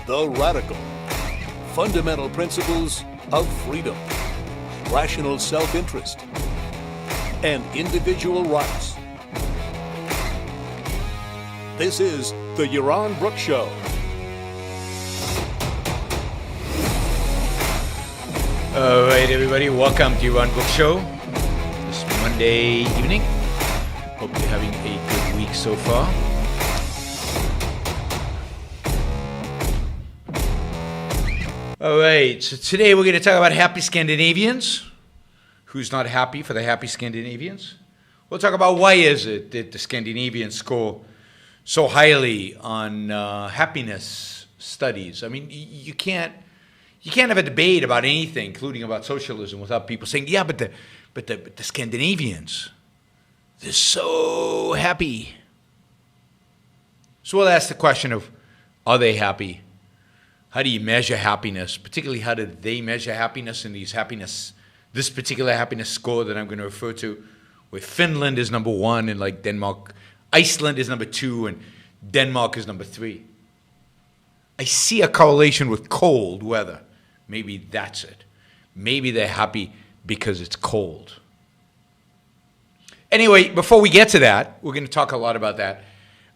The Radical. Fundamental principles of freedom, rational self-interest, and individual rights. This is the Yaron Brook Show. All right, everybody, welcome to Yaron Brook Show. This Monday evening. Hope you're having a good week so far. All right, so today we're going to talk about happy Scandinavians. Who's not happy for the happy Scandinavians? We'll talk about why is it that the Scandinavians score so highly on happiness studies. I mean, you can't have a debate about anything, including about socialism, without people saying, yeah, but the Scandinavians, they're so happy. So we'll ask the question of, are they happy? How do you measure happiness? Particularly, how do they measure happiness in this particular happiness score that I'm going to refer to, where Finland is number 1 and like Denmark, Iceland is number 2 and Denmark is number 3. I see a correlation with cold weather. Maybe that's it. Maybe they're happy because it's cold. Anyway, before we get to that, we're going to talk a lot about that.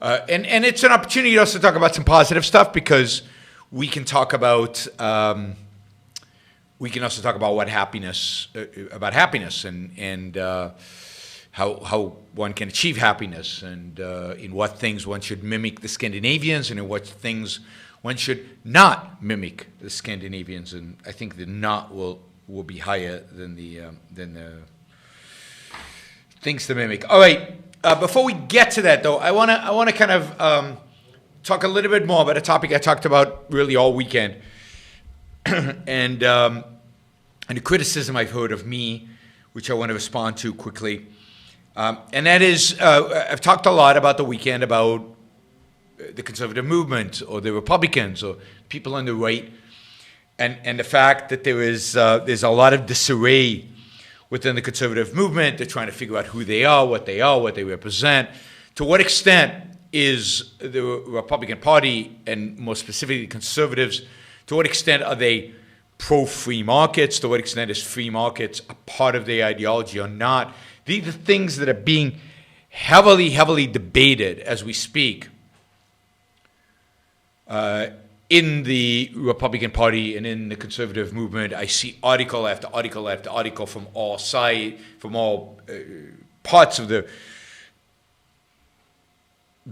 And it's an opportunity also to talk about some positive stuff, because we can talk about, we can also talk about what happiness, and how one can achieve happiness, and in what things one should mimic the Scandinavians, and in what things one should not mimic the Scandinavians. And I think the not will be higher than the things to mimic. All right. Before we get to that, though, I want to kind of talk a little bit more about a topic I talked about really all weekend, and the criticism I've heard of me, which I want to respond to quickly. And that is, I've talked a lot about the weekend about the conservative movement, or the Republicans, or people on the right, and the fact that there's a lot of disarray within the conservative movement. They're trying to figure out who they are, what they represent. To what extent is the Republican Party, and more specifically conservatives, to what extent are they pro-free markets? To what extent is free markets a part of their ideology or not? These are things that are being heavily, heavily debated as we speak in the Republican Party and in the conservative movement. I see article after article after article from all sides, from all parts of the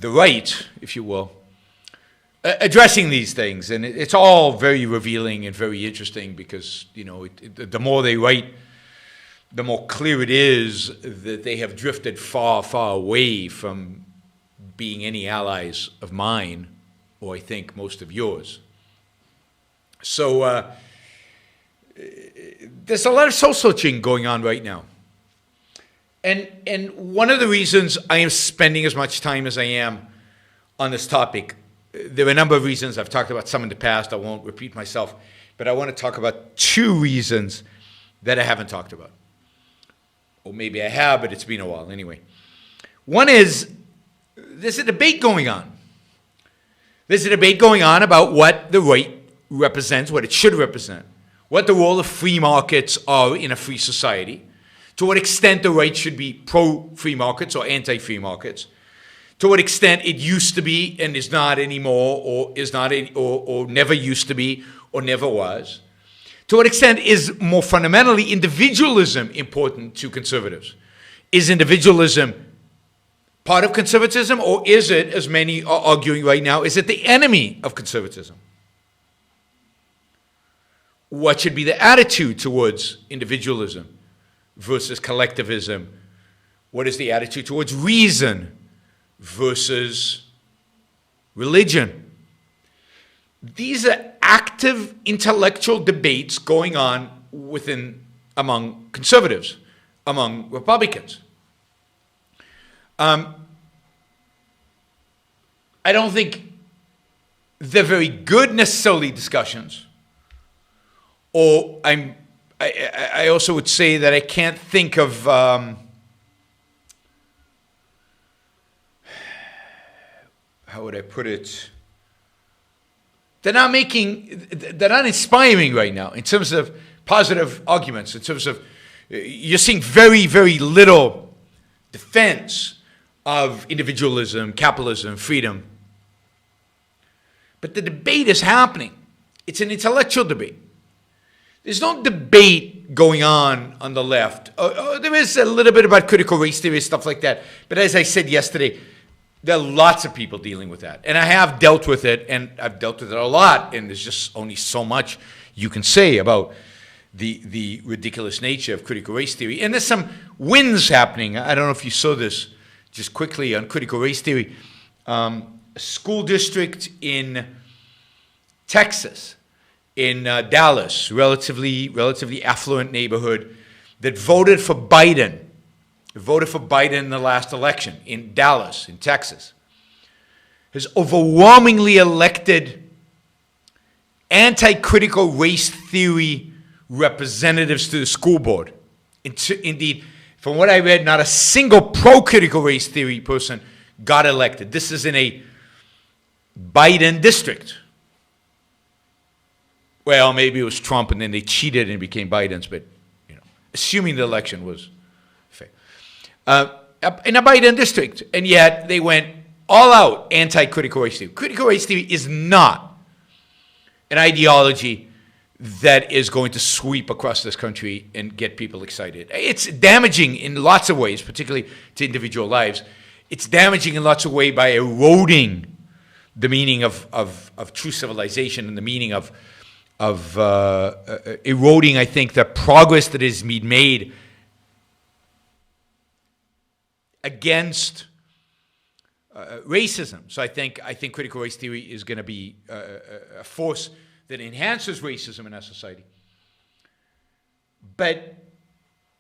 right, if you will, addressing these things. And it's all very revealing and very interesting, because, you know, the more they write, the more clear it is that they have drifted far, far away from being any allies of mine, or I think most of yours. So there's a lot of soul-searching going on right now. And one of the reasons I am spending as much time as I am on this topic, there are a number of reasons. I've talked about some in the past. I won't repeat myself. But I want to talk about 2 reasons that I haven't talked about. Or maybe I have, but it's been a while anyway. One is, there's a debate going on. There's a debate going on about what the right represents, what it should represent, what the role of free markets are in a free society, to what extent the right should be pro-free markets or anti-free markets, to what extent it used to be and is not anymore, or is not or never used to be or never was. To what extent is, more fundamentally, individualism important to conservatives? Is individualism part of conservatism, or is it, as many are arguing right now, is it the enemy of conservatism? What should be the attitude towards individualism versus collectivism? What is the attitude towards reason versus religion? These are active intellectual debates going on among conservatives, among Republicans. I don't think they're very good necessarily discussions, or I also would say that I can't think of how would I put it? they're not inspiring right now in terms of positive arguments, in terms of, you're seeing very, very little defense of individualism, capitalism, freedom. But the debate is happening. It's an intellectual debate. There's no debate going on the left. There is a little bit about critical race theory, stuff like that. But as I said yesterday, there are lots of people dealing with that. And I have dealt with it, and I've dealt with it a lot, and there's just only so much you can say about the ridiculous nature of critical race theory. And there's some wins happening. I don't know if you saw this just quickly on critical race theory. A school district in Texas, in Dallas, relatively affluent neighborhood, that voted for Biden in the last election in Dallas, in Texas, has overwhelmingly elected anti-critical race theory representatives to the school board. Indeed, from what I read, not a single pro-critical race theory person got elected. This is in a Biden district. Well, maybe it was Trump and then they cheated and it became Biden's, but assuming the election was fair. In a Biden district, and yet they went all out anti-critical race theory. Critical race theory is not an ideology that is going to sweep across this country and get people excited. It's damaging in lots of ways, particularly to individual lives. It's damaging in lots of ways by eroding the meaning of true civilization and the meaning of eroding, I think, the progress that is being made against racism. So I think critical race theory is going to be a force that enhances racism in our society. But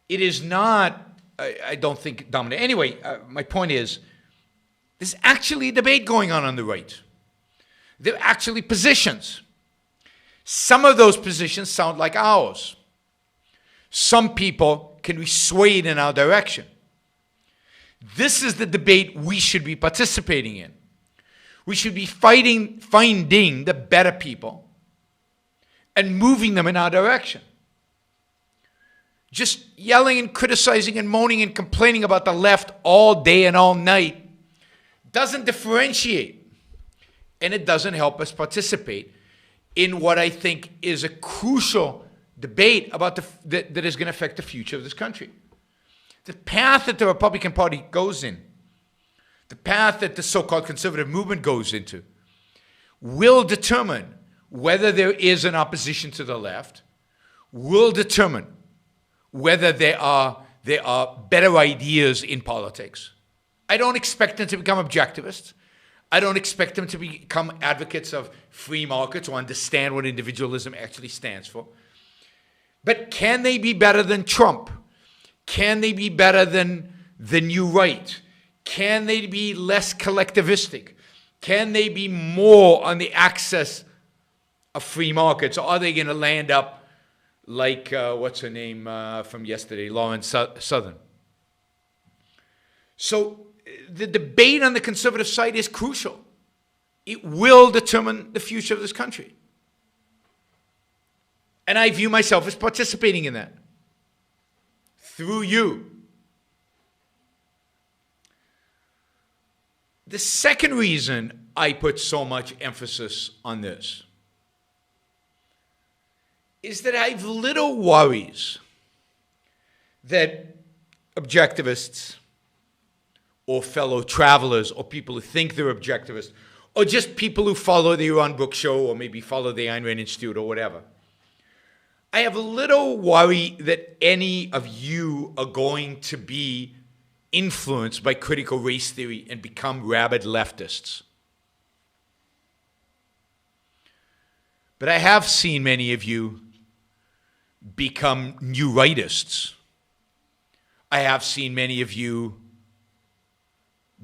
it is not, I don't think, dominant. Anyway, my point is, there's actually a debate going on the right. There are actually positions. Some of those positions sound like ours. Some people can be swayed in our direction. This is the debate we should be participating in. We should be finding the better people and moving them in our direction. Just yelling and criticizing and moaning and complaining about the left all day and all night doesn't differentiate, and it doesn't help us participate in what I think is a crucial debate about that is going to affect the future of this country. The path that the Republican Party goes in, the path that the so-called conservative movement goes into, will determine whether there is an opposition to the left, will determine whether there are better ideas in politics. I don't expect them to become objectivists. I don't expect them to become advocates of free markets or understand what individualism actually stands for. But can they be better than Trump? Can they be better than the new right? Can they be less collectivistic? Can they be more on the access of free markets? Or are they going to land up like, what's her name from yesterday, Lawrence Southern? So the debate on the conservative side is crucial. It will determine the future of this country. And I view myself as participating in that through you. The second reason I put so much emphasis on this is that I have little worries that objectivists or fellow travelers or people who think they're objectivists or just people who follow the Iran Book Show or maybe follow the Ayn Rand Institute or whatever. I have a little worry that any of you are going to be influenced by critical race theory and become rabid leftists. But I have seen many of you become new rightists. I have seen many of you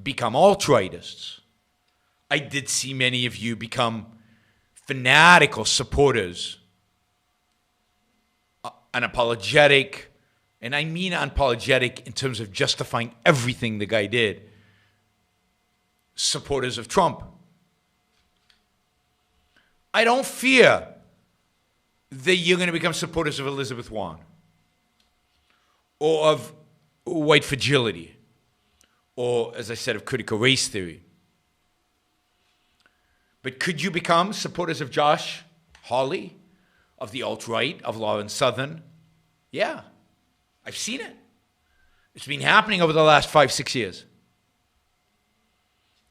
become alt-rightists. I did see many of you become fanatical supporters, unapologetic, and I mean unapologetic in terms of justifying everything the guy did, supporters of Trump. I don't fear that you're going to become supporters of Elizabeth Warren or of white fragility or, as I said, of critical race theory. But could you become supporters of Josh Hawley, of the alt-right, of Lawrence Southern? Yeah, I've seen it. It's been happening over the last 5-6 years.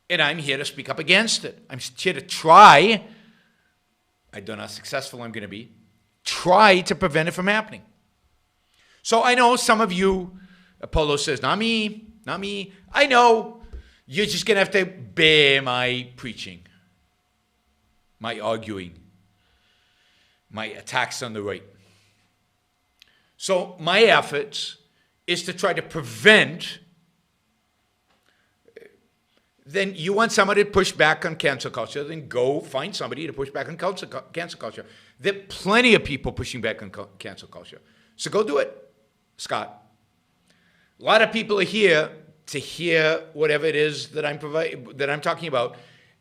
And I'm here to speak up against it. I'm here to try, I don't know how successful I'm going to be, try to prevent it from happening. So I know some of you, Apollo says, not me, not me. I know you're just going to have to bear my preaching, my arguing, my attacks on the right. So my efforts is to try to prevent. Then you want somebody to push back on cancel culture, then go find somebody to push back on cancel culture. There are plenty of people pushing back on cancel culture. So go do it, Scott. A lot of people are here to hear whatever it is that I'm talking about,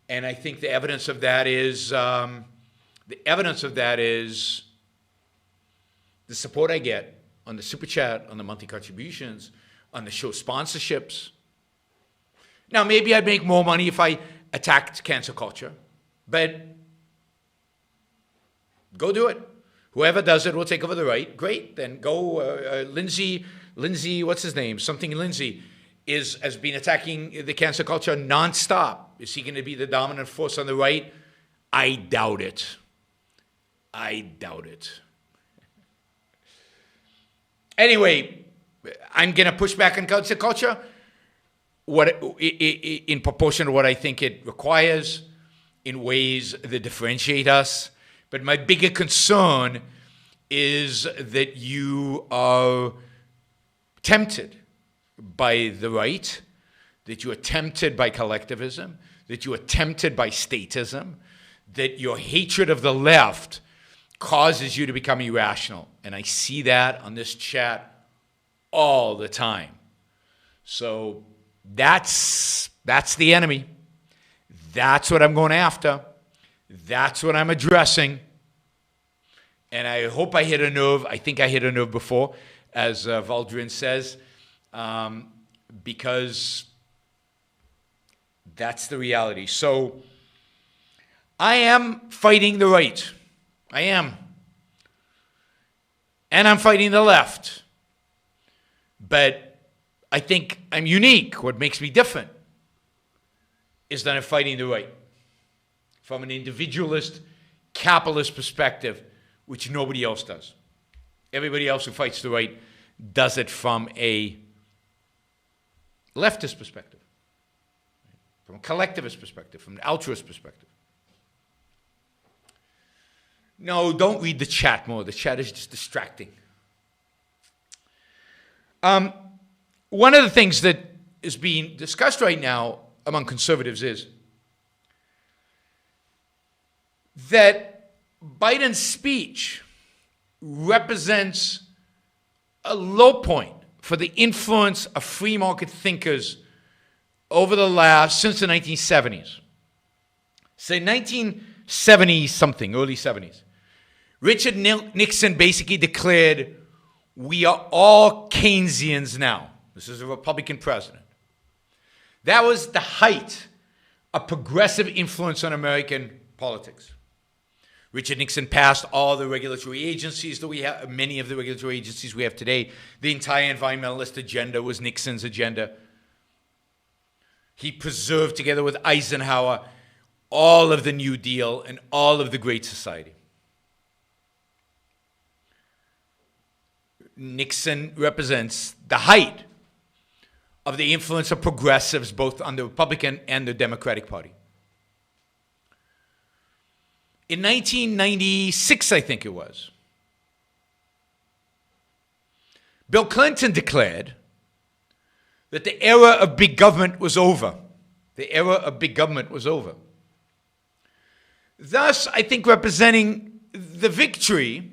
and I think the evidence of that is the support I get on the super chat, on the monthly contributions, on the show sponsorships. Now, maybe I'd make more money if I attacked cancel culture, but go do it. Whoever does it will take over the right. Great, then go. Lindsay, what's his name? Something Lindsay has been attacking the cancel culture nonstop. Is he going to be the dominant force on the right? I doubt it. I doubt it. Anyway, I'm going to push back on cancel culture in proportion to what I think it requires, in ways that differentiate us. But my bigger concern is that you are tempted by the right, that you are tempted by collectivism, that you are tempted by statism, that your hatred of the left causes you to become irrational. And I see that on this chat all the time. So that's the enemy. That's what I'm going after. That's what I'm addressing. And I hope I hit a nerve. I think I hit a nerve before, as Valdrin says, because that's the reality. So I am fighting the right. I am. And I'm fighting the left. But I think I'm unique. What makes me different is that I'm fighting the right from an individualist, capitalist perspective, which nobody else does. Everybody else who fights the right does it from a leftist perspective, from a collectivist perspective, from an altruist perspective. No, don't read the chat more. The chat is just distracting. One of the things that is being discussed right now among conservatives is that Biden's speech represents a low point for the influence of free market thinkers over since the 1970s. Say 1970-something, early 70s. Richard Nixon basically declared, we are all Keynesians now. This is a Republican president. That was the height of progressive influence on American politics. Richard Nixon passed all the regulatory agencies that we have, many of the regulatory agencies we have today. The entire environmentalist agenda was Nixon's agenda. He preserved, together with Eisenhower, all of the New Deal and all of the Great Society. Nixon represents the height of the influence of progressives, both on the Republican and the Democratic Party. In 1996, I think it was, Bill Clinton declared that the era of big government was over. The era of big government was over. Thus, I think representing the victory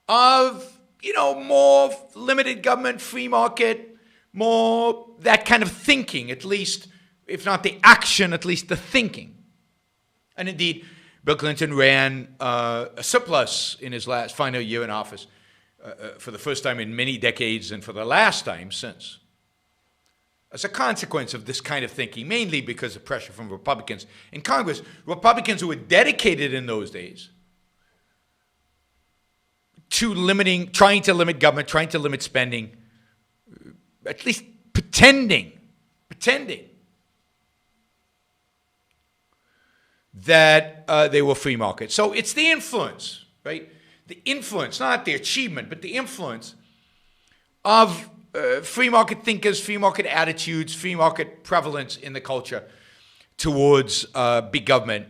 of, more limited government, free market, more that kind of thinking, at least, if not the action, at least the thinking. And indeed, Bill Clinton ran a surplus in his final year in office for the first time in many decades and for the last time since. As a consequence of this kind of thinking, mainly because of pressure from Republicans in Congress, Republicans who were dedicated in those days to trying to limit government, trying to limit spending, at least pretending that they were free markets. So it's the influence, right? The influence, not the achievement, but the influence of free market thinkers, free market attitudes, free market prevalence in the culture towards big government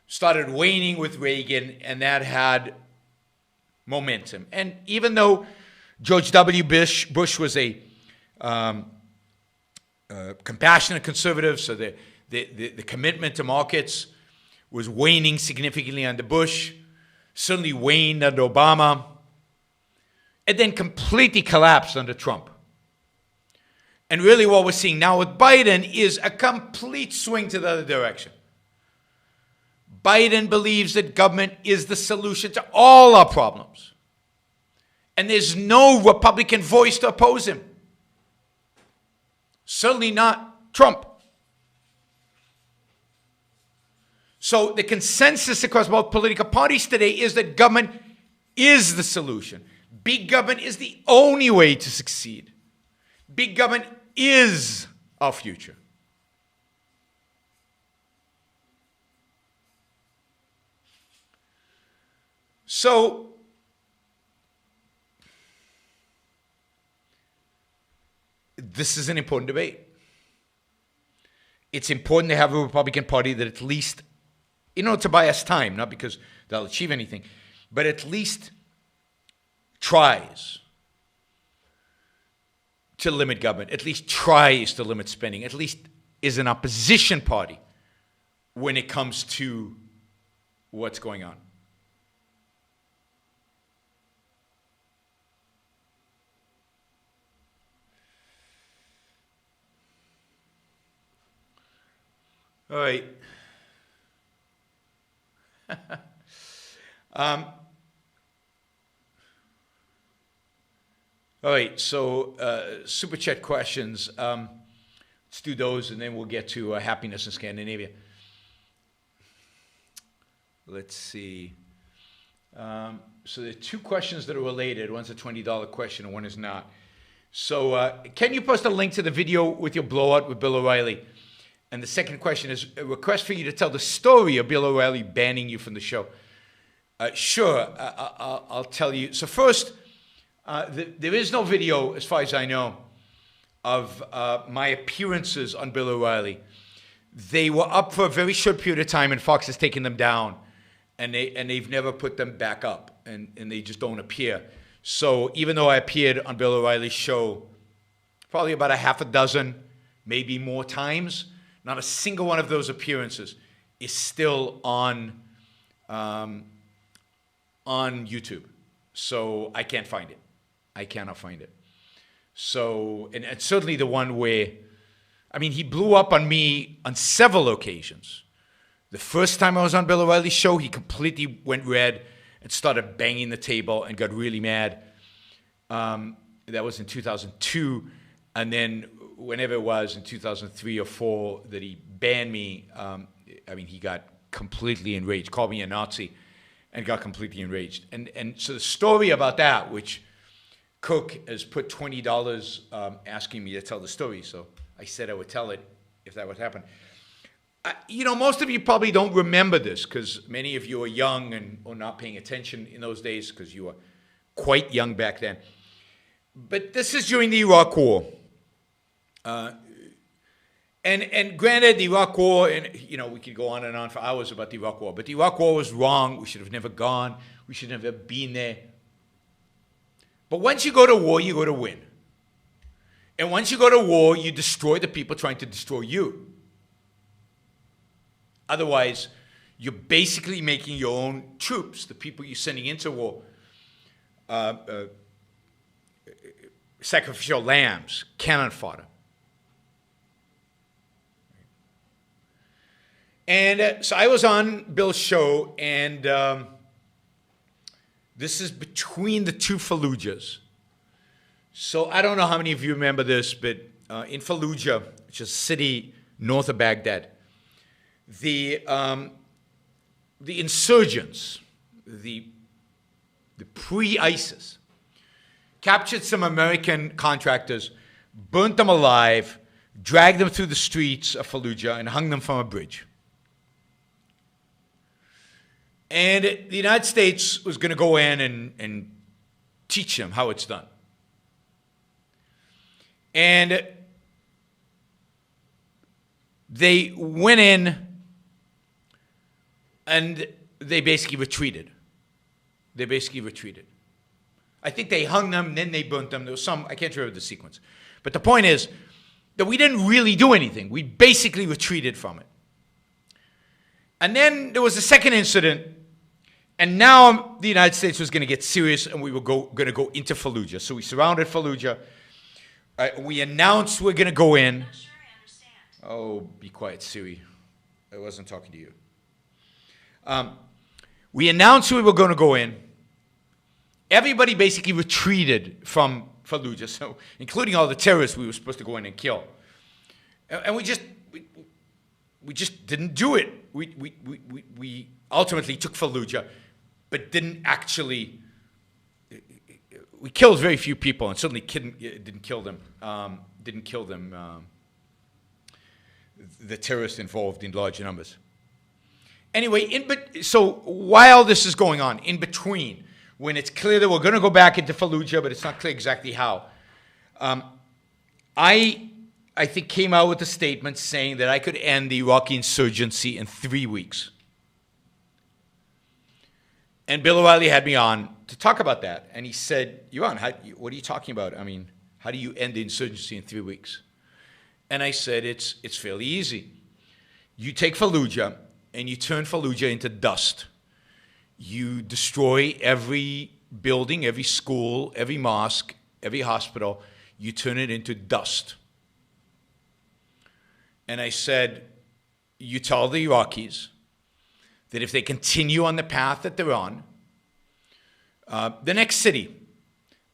started waning with Reagan, and that had momentum. And even though George W. Bush was a compassionate conservative, so the commitment to markets was waning significantly under Bush, certainly waned under Obama, and then completely collapsed under Trump. And really what we're seeing now with Biden is a complete swing to the other direction. Biden believes that government is the solution to all our problems. And there's no Republican voice to oppose him. Certainly not Trump. So the consensus across both political parties today is that government is the solution. Big government is the only way to succeed. Big government is our future. So this is an important debate. It's important to have a Republican Party that at least, to buy us time, not because they'll achieve anything, but at least tries to limit government, at least tries to limit spending, at least is an opposition party when it comes to what's going on. All right. All right, so Super Chat questions. Let's do those, and then we'll get to happiness in Scandinavia. Let's see. So there are two questions that are related. One's a $20 question, and one is not. So can you post a link to the video with your blowout with Bill O'Reilly? And the second question is a request for you to tell the story of Bill O'Reilly banning you from the show. Sure, I'll tell you. So first, there is no video, as far as I know, of my appearances on Bill O'Reilly. They were up for a very short period of time, and Fox has taken them down, and they've never put them back up, and they just don't appear. So even though I appeared on Bill O'Reilly's show probably about a half a dozen, maybe more times, not a single one of those appearances is still on YouTube. So I can't find it. I cannot find it. So, and certainly the one where, he blew up on me on several occasions. The first time I was on Bill O'Reilly's show, he completely went red and started banging the table and got really mad. That was in 2002. And then whenever it was in 2003 or 4 that he banned me, he got completely enraged, called me a Nazi, and got completely enraged. And so the story about that, which Cook has put $20 asking me to tell the story, so I said I would tell it if that would happen. Most of you probably don't remember this because many of you are young and or not paying attention in those days because you were quite young back then. But this is during the Iraq War. And granted, the Iraq War, and we could go on and on for hours about the Iraq War, but the Iraq War was wrong. We should have never gone. We should have never been there. But once you go to war, you go to win. And once you go to war, you destroy the people trying to destroy you. Otherwise, you're basically making your own troops, the people you're sending into war, sacrificial lambs, cannon fodder. And so I was on Bill's show, and this is between the two Fallujahs. So I don't know how many of you remember this, but in Fallujah, which is a city north of Baghdad, the insurgents, the pre-ISIS, captured some American contractors, burnt them alive, dragged them through the streets of Fallujah, and hung them from a bridge. And the United States was going to go in and teach them how it's done. And they went in and they basically retreated. I think they hung them, then they burnt them. There was some, I can't remember the sequence. But the point is that we didn't really do anything. We basically retreated from it. And then there was a second incident, and now the United States was going to get serious, and we were going to go into Fallujah. So we surrounded Fallujah. We announced we're going to go in. I'm not sure I understand. Oh, be quiet, Siri. I wasn't talking to you. We announced we were going to go in. Everybody basically retreated from Fallujah, so including all the terrorists we were supposed to go in and kill. And we just didn't do it. We ultimately took Fallujah, but didn't actually. We killed very few people, and certainly didn't kill them. The terrorists involved in large numbers. Anyway, so while this is going on, in between, when it's clear that we're going to go back into Fallujah, but it's not clear exactly how, I think came out with a statement saying that I could end the Iraqi insurgency in 3 weeks. And Bill O'Reilly had me on to talk about that. And he said, Yaron, what are you talking about? I mean, how do you end the insurgency in 3 weeks? And I said, it's fairly easy. You take Fallujah and you turn Fallujah into dust. You destroy every building, every school, every mosque, every hospital. You turn it into dust. And I said, you tell the Iraqis that if they continue on the path that they're on, the next city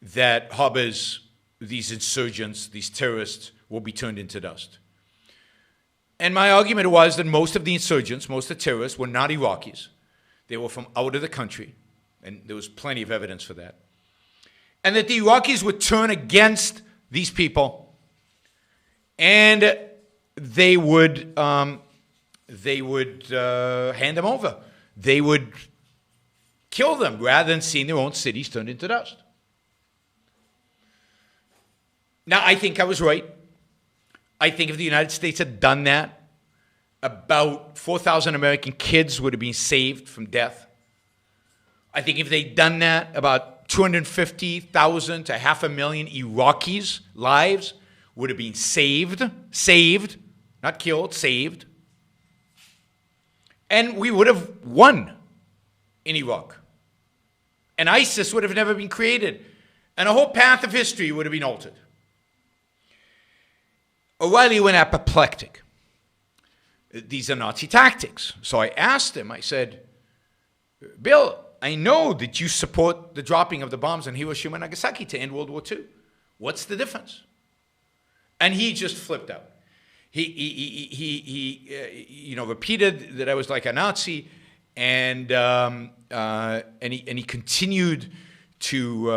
that harbors these insurgents, these terrorists, will be turned into dust. And my argument was that most of the insurgents, most of the terrorists, were not Iraqis. They were from out of the country, and there was plenty of evidence for that. And that the Iraqis would turn against these people, and they would hand them over. They would kill them rather than seeing their own cities turned into dust. Now, I think I was right. I think if the United States had done that, about 4,000 American kids would have been saved from death. I think if they'd done that, about 250,000 to 500,000 Iraqis' lives would have been saved, not killed, saved. And we would have won in Iraq. And ISIS would have never been created. And a whole path of history would have been altered. O'Reilly went apoplectic. These are Nazi tactics. So I asked him, I said, Bill, I know that you support the dropping of the bombs on Hiroshima and Nagasaki to end World War II. What's the difference? And he just flipped out. He repeated that I was like a Nazi, and he continued to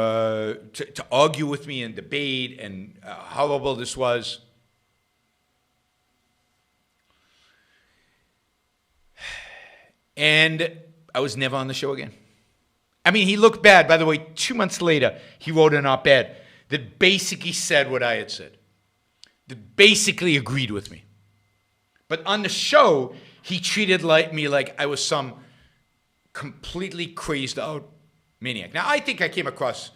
argue with me and debate and how horrible this was. And I was never on the show again. I mean, he looked bad. By the way, 2 months later, he wrote an op-ed that basically said what I had said, that basically agreed with me. But on the show, he treated me like I was some completely crazed out maniac. Now, I think I came across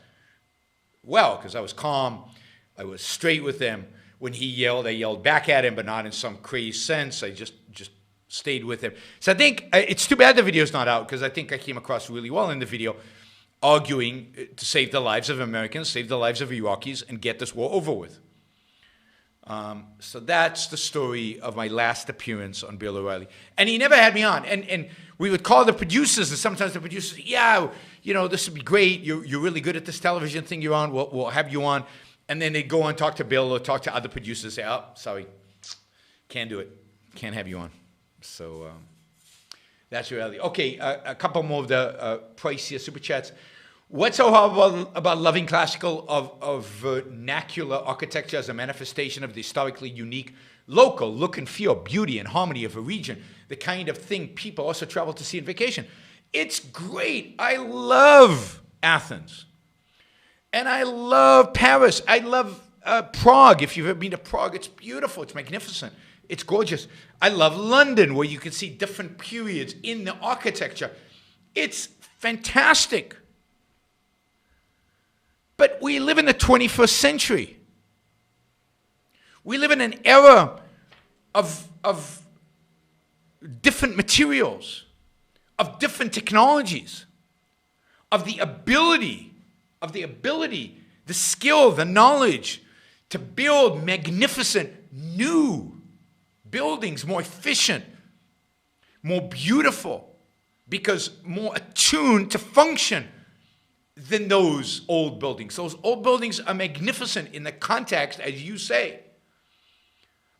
well because I was calm. I was straight with him. When he yelled, I yelled back at him, but not in some crazy sense. I just stayed with him. So I think it's too bad the video's not out because I think I came across really well in the video, arguing to save the lives of Americans, save the lives of Iraqis, and get this war over with. So that's the story of my last appearance on Bill O'Reilly. And he never had me on. And we would call the producers, and sometimes the producers, yeah, this would be great. You're really good at this television thing you're on. We'll have you on. And then they'd go and talk to Bill or talk to other producers, say, oh, sorry, can't do it. Can't have you on. So that's reality. Okay, a couple more of the pricier super chats. What's so hard about loving classical of vernacular architecture as a manifestation of the historically unique local look and feel, beauty and harmony of a region, the kind of thing people also travel to see on vacation? It's great. I love Athens. And I love Paris. I love Prague. If you've ever been to Prague, it's beautiful. It's magnificent. It's gorgeous. I love London, where you can see different periods in the architecture. It's fantastic. But we live in the 21st century. We live in an era of different materials, of different technologies, of the ability, the skill, the knowledge to build magnificent new buildings, more efficient, more beautiful, because more attuned to function than those old buildings. Those old buildings are magnificent in the context, as you say,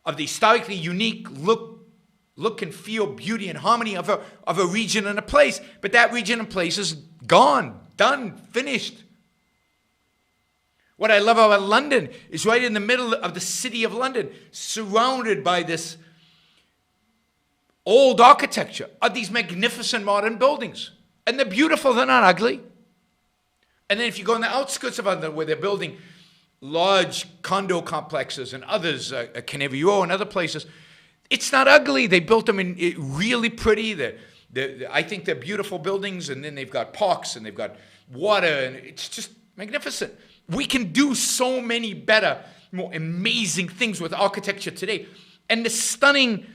of the historically unique look and feel, beauty and harmony of a region and a place. But that region and place is gone, done, finished. What I love about London is right in the middle of the city of London, surrounded by this old architecture, are these magnificent modern buildings. And they're beautiful, they're not ugly. And then if you go in the outskirts of London, where they're building large condo complexes and others, Canary Row and other places, it's not ugly. They built them in really pretty. I think they're beautiful buildings, and then they've got parks and they've got water, and it's just magnificent. We can do so many better, more amazing things with architecture today. And the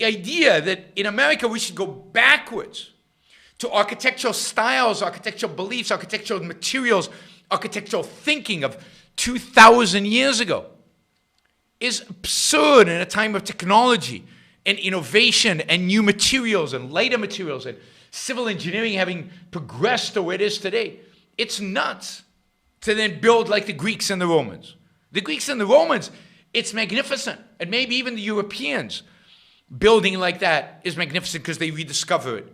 idea that in America we should go backwards to architectural styles, architectural beliefs, architectural materials, architectural thinking of 2,000 years ago is absurd in a time of technology and innovation and new materials and lighter materials and civil engineering having progressed to where it is today. It's nuts to then build like the Greeks and the Romans. The Greeks and the Romans, it's magnificent. And maybe even the Europeans building like that is magnificent because they rediscover it.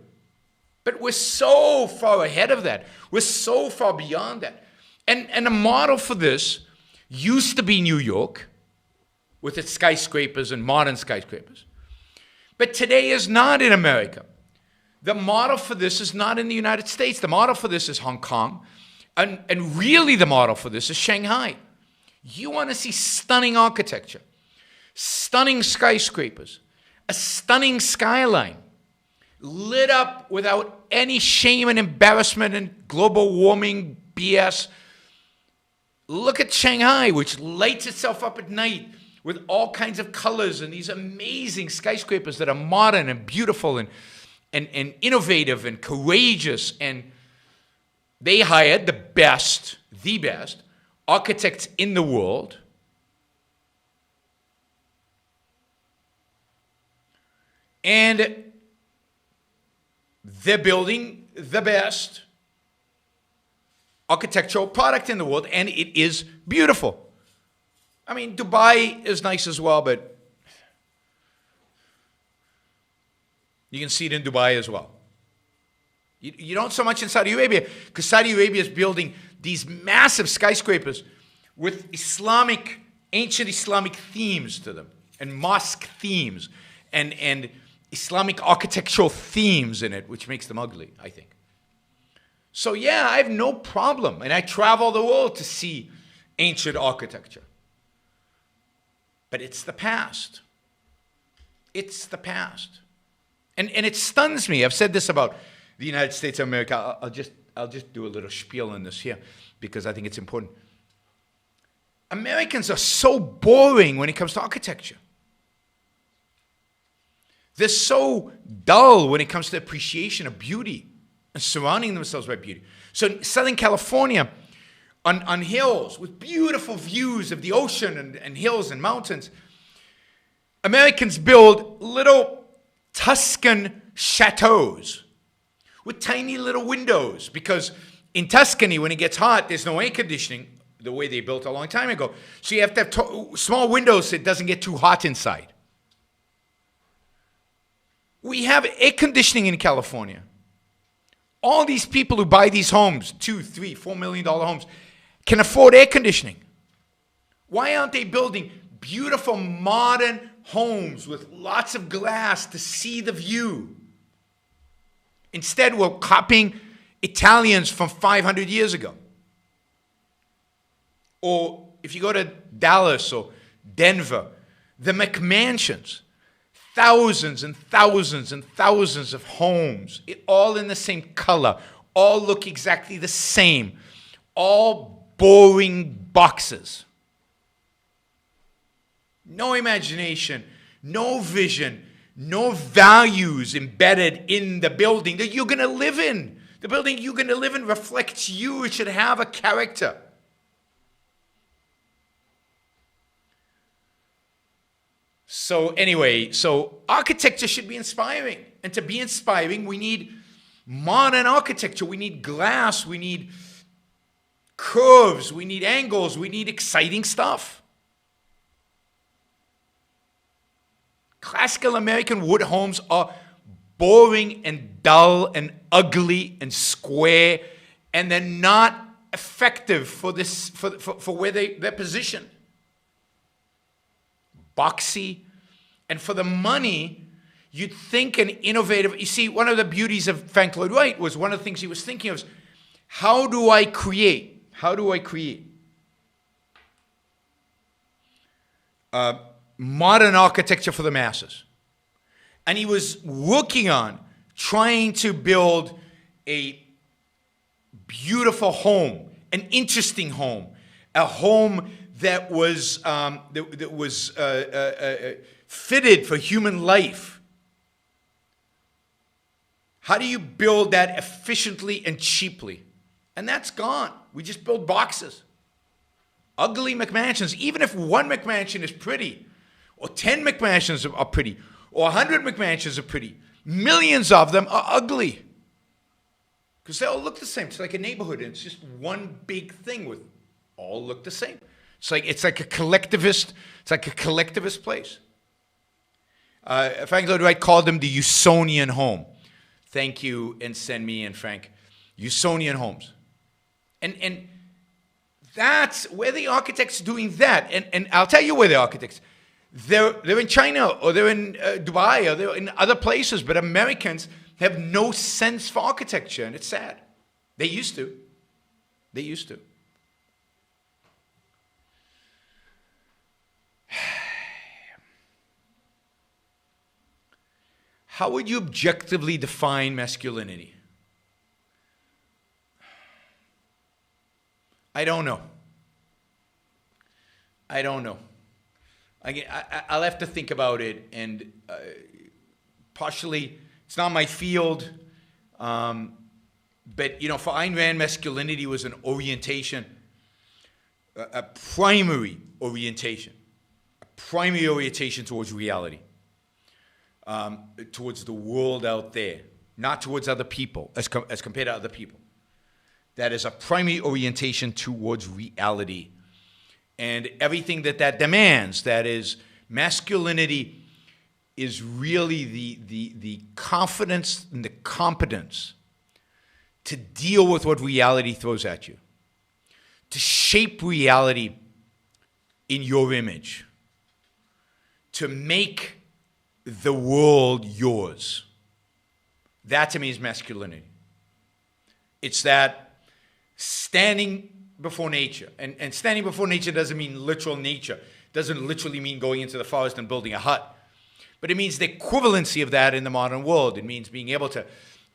But we're so far ahead of that. We're so far beyond that. And a model for this used to be New York with its skyscrapers and modern skyscrapers. But today is not in America. The model for this is not in the United States. The model for this is Hong Kong. And really the model for this is Shanghai. You want to see stunning architecture, stunning skyscrapers, a stunning skyline, lit up without any shame and embarrassment and global warming BS. Look at Shanghai, which lights itself up at night with all kinds of colors and these amazing skyscrapers that are modern and beautiful and innovative and courageous. And they hired the best architects in the world. And they're building the best architectural product in the world, and it is beautiful. I mean, Dubai is nice as well, but you can see it in Dubai as well. You don't so much in Saudi Arabia, because Saudi Arabia is building these massive skyscrapers with ancient Islamic themes to them, and mosque themes, and Islamic architectural themes in it, which makes them ugly, I think. So yeah, I have no problem, and I travel the world to see ancient architecture. But it's the past. It's the past. And it stuns me. I've said this about the United States of America. I'll just do a little spiel on this here because I think it's important. Americans are so boring when it comes to architecture. They're so dull when it comes to appreciation of beauty and surrounding themselves by beauty. So in Southern California, on hills with beautiful views of the ocean and hills and mountains. Americans build little Tuscan chateaus with tiny little windows, because in Tuscany, when it gets hot, there's no air conditioning the way they built a long time ago. So you have to have small windows so it doesn't get too hot inside. We have air conditioning in California. All these people who buy these homes, $2, $3, $4 million homes, can afford air conditioning. Why aren't they building beautiful modern homes with lots of glass to see the view? Instead, we're copying Italians from 500 years ago. Or if you go to Dallas or Denver, the McMansions, thousands and thousands and thousands of homes, all in the same color, all look exactly the same, all boring boxes. No imagination, no vision, no values embedded in the building that you're going to live in. The building you're going to live in reflects you. It should have a character. So anyway, architecture should be inspiring. And to be inspiring, we need modern architecture. We need glass. We need curves. We need angles. We need exciting stuff. Classical American wood homes are boring and dull and ugly and square, and they're not effective for this for where they're positioned. Boxy, and for the money, you'd think an innovative. You see, one of the beauties of Frank Lloyd Wright was one of the things he was thinking of: how do I create? How do I create modern architecture for the masses? And he was working on trying to build a beautiful home, an interesting home, a home that was fitted for human life. How do you build that efficiently and cheaply? And that's gone. We just build boxes. Ugly McMansions. Even if one McMansion is pretty, or 10 McMansions are pretty, or 100 McMansions are pretty, millions of them are ugly. Because they all look the same. It's like a neighborhood, and it's just one big thing with all look the same. It's like a collectivist place. Frank Lloyd Wright called them the Usonian home. Thank you, and send me and Frank. Usonian homes. And that's where the architects doing that. And I'll tell you where the architects. They're in China, or they're in Dubai, or they're in other places, but Americans have no sense for architecture, and it's sad. They used to. They used to. How would you objectively define masculinity? I don't know. I'll have to think about it, and partially it's not my field, but for Ayn Rand, masculinity was an orientation, a primary orientation towards reality, towards the world out there, not towards other people, as compared to other people. That is a primary orientation towards reality. And everything that demands, that is, masculinity is really the confidence and the competence to deal with what reality throws at you, to shape reality in your image, to make the world yours. That to me is masculinity. It's that standing before nature. And standing before nature doesn't mean literal nature. It doesn't literally mean going into the forest and building a hut. But it means the equivalency of that in the modern world. It means being able to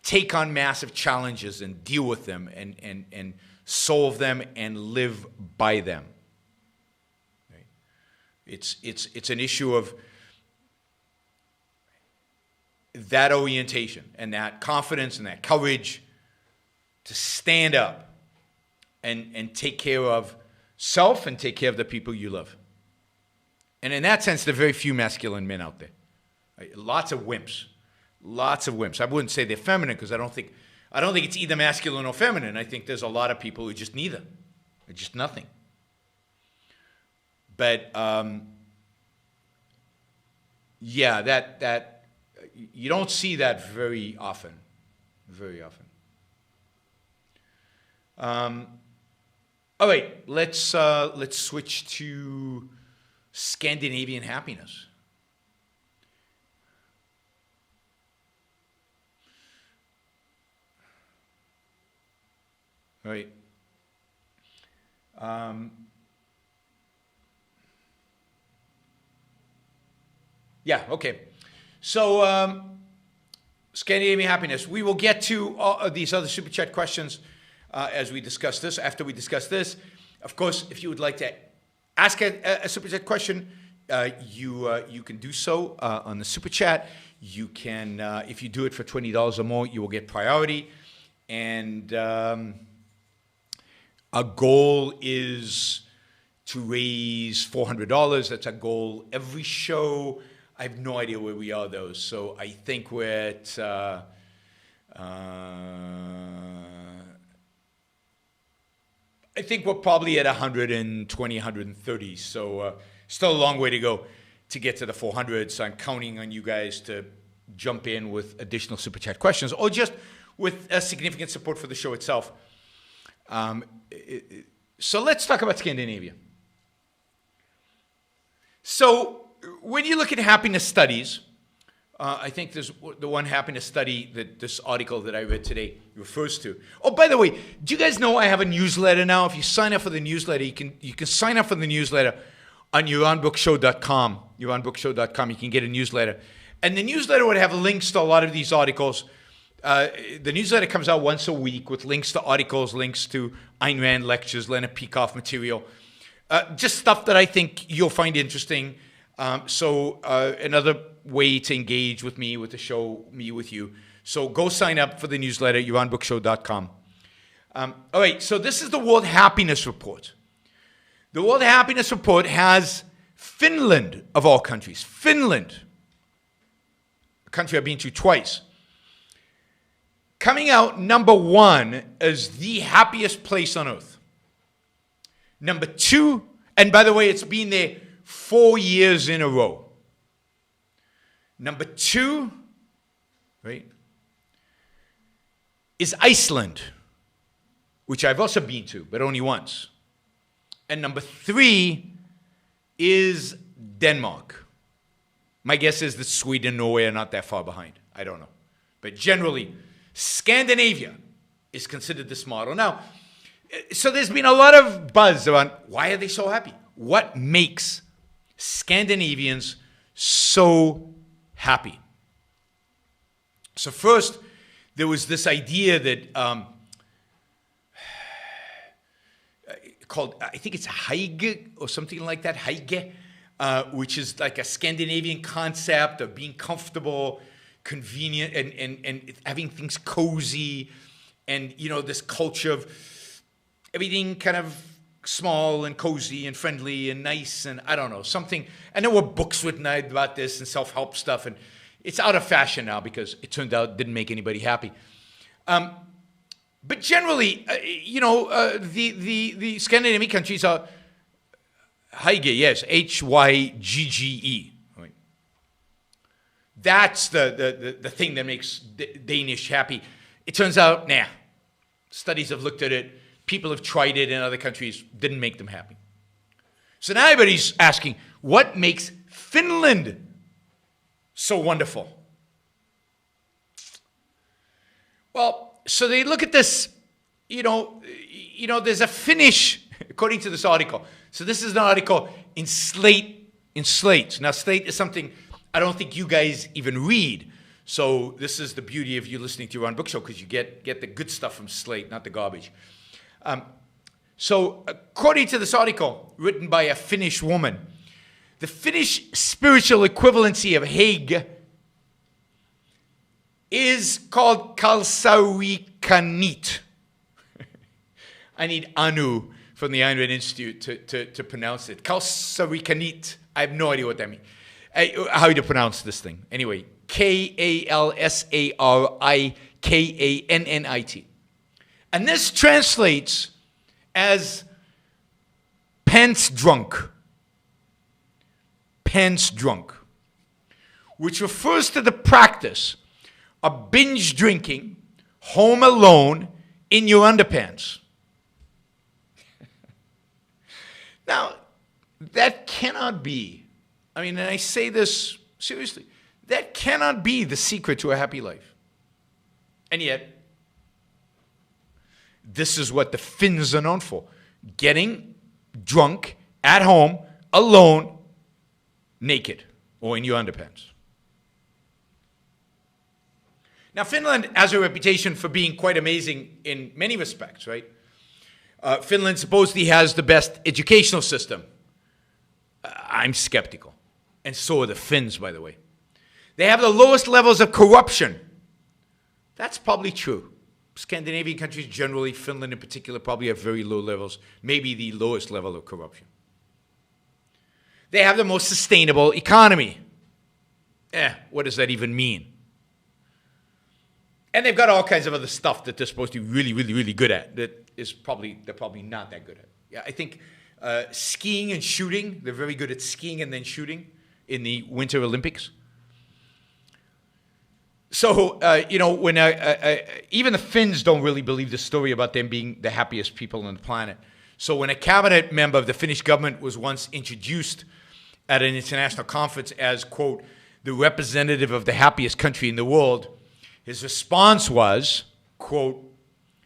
take on massive challenges and deal with them and solve them and live by them. Right? It's an issue of that orientation and that confidence and that courage to stand up and take care of self and take care of the people you love. And in that sense, there are very few masculine men out there. Right? Lots of wimps. Lots of wimps. I wouldn't say they're feminine because I don't think it's either masculine or feminine. I think there's a lot of people who are just neither. They're just nothing. But yeah, that you don't see that very often. Very often. All right, let's switch to Scandinavian happiness. All right. Yeah, okay. So, Scandinavian happiness. We will get to all these other super chat questions as we discuss this, after we discuss this. Of course, if you would like to ask a super chat question, you can do so on the super chat. You can, if you do it for $20 or more, you will get priority. And our goal is to raise $400. That's our goal every show. I have no idea where we are, though. So I think we're at I think we're probably at 120, 130. So still a long way to go to get to the 400. So I'm counting on you guys to jump in with additional super chat questions or just with a significant support for the show itself. So let's talk about Scandinavia. So when you look at happiness studies, I think there's the one happiness study that this article that I read today refers to. Oh, by the way, do you guys know I have a newsletter now? If you sign up for the newsletter, you can sign up for the newsletter on YaronBrookShow.com. YaronBrookShow.com, you can get a newsletter. And the newsletter would have links to a lot of these articles. The newsletter comes out once a week with links to articles, links to Ayn Rand lectures, Leonard Peikoff material. Just stuff that I think you'll find interesting. So another way to engage with me, with the show, me with you. So go sign up for the newsletter, YaronBrookShow.com. All right, so this is the World Happiness Report. The World Happiness Report has Finland, of all countries. Finland, a country I've been to twice. Coming out number one as the happiest place on earth. Number two, and by the way, it's been there 4 years in a row. Number two, right, is Iceland, which I've also been to, but only once. And number three is Denmark. My guess is that Sweden and Norway are not that far behind. I don't know. But generally, Scandinavia is considered this model. Now, so there's been a lot of buzz around why are they so happy? What makes Scandinavians so happy? So first, there was this idea that called, I think it's hygge or something like that, hygge, which is like a Scandinavian concept of being comfortable, convenient, and having things cozy, and, you know, this culture of everything kind of small and cozy and friendly and nice and I don't know, something. And there were books written about this and self-help stuff, and it's out of fashion now because it turned out it didn't make anybody happy. But generally, the Scandinavian countries are hygge, yes, Hygge. Right? That's the thing that makes Danish happy. It turns out, nah. Studies have looked at it. People have tried it in other countries. Didn't make them happy. So now everybody's asking, what makes Finland so wonderful? Well, so they look at this, there's a Finnish, according to this article. So this is an article in Slate. Now, Slate is something I don't think you guys even read. So this is the beauty of you listening to your own book show, because you get the good stuff from Slate, not the garbage. So according to this article written by a Finnish woman, the Finnish spiritual equivalency of hygge is called kalsaurikanit. I need Anu from the Ayn Rand Institute to pronounce it. Kalsarikanit. I have no idea what that means. How to pronounce this thing. Anyway, Kalsarikanit. And this translates as pants drunk. Pants drunk. Which refers to the practice of binge drinking home alone in your underpants. Now, that cannot be, I mean, and I say this seriously, that cannot be the secret to a happy life. And yet, this is what the Finns are known for. Getting drunk at home, alone, naked, or in your underpants. Now, Finland has a reputation for being quite amazing in many respects, right? Finland supposedly has the best educational system. I'm skeptical. And so are the Finns, by the way. They have the lowest levels of corruption. That's probably true. Scandinavian countries generally, Finland in particular, probably have very low levels, maybe the lowest level of corruption. They have the most sustainable economy. What does that even mean? And they've got all kinds of other stuff that they're supposed to be really, really, really good at that is they're probably not that good at. Yeah, I think skiing and shooting, they're very good at skiing and then shooting in the Winter Olympics. So, when even the Finns don't really believe the story about them being the happiest people on the planet. So when a cabinet member of the Finnish government was once introduced at an international conference as, quote, the representative of the happiest country in the world, his response was, quote,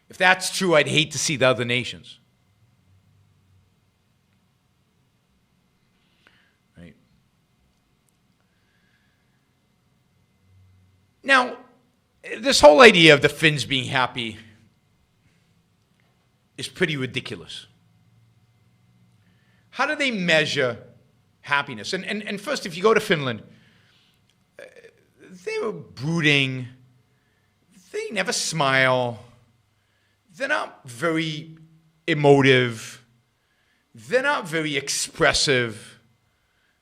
if that's true, I'd hate to see the other nations. Right? Now, this whole idea of the Finns being happy is pretty ridiculous. How do they measure happiness? And first, if you go to Finland, they were brooding. They never smile. They're not very emotive. They're not very expressive.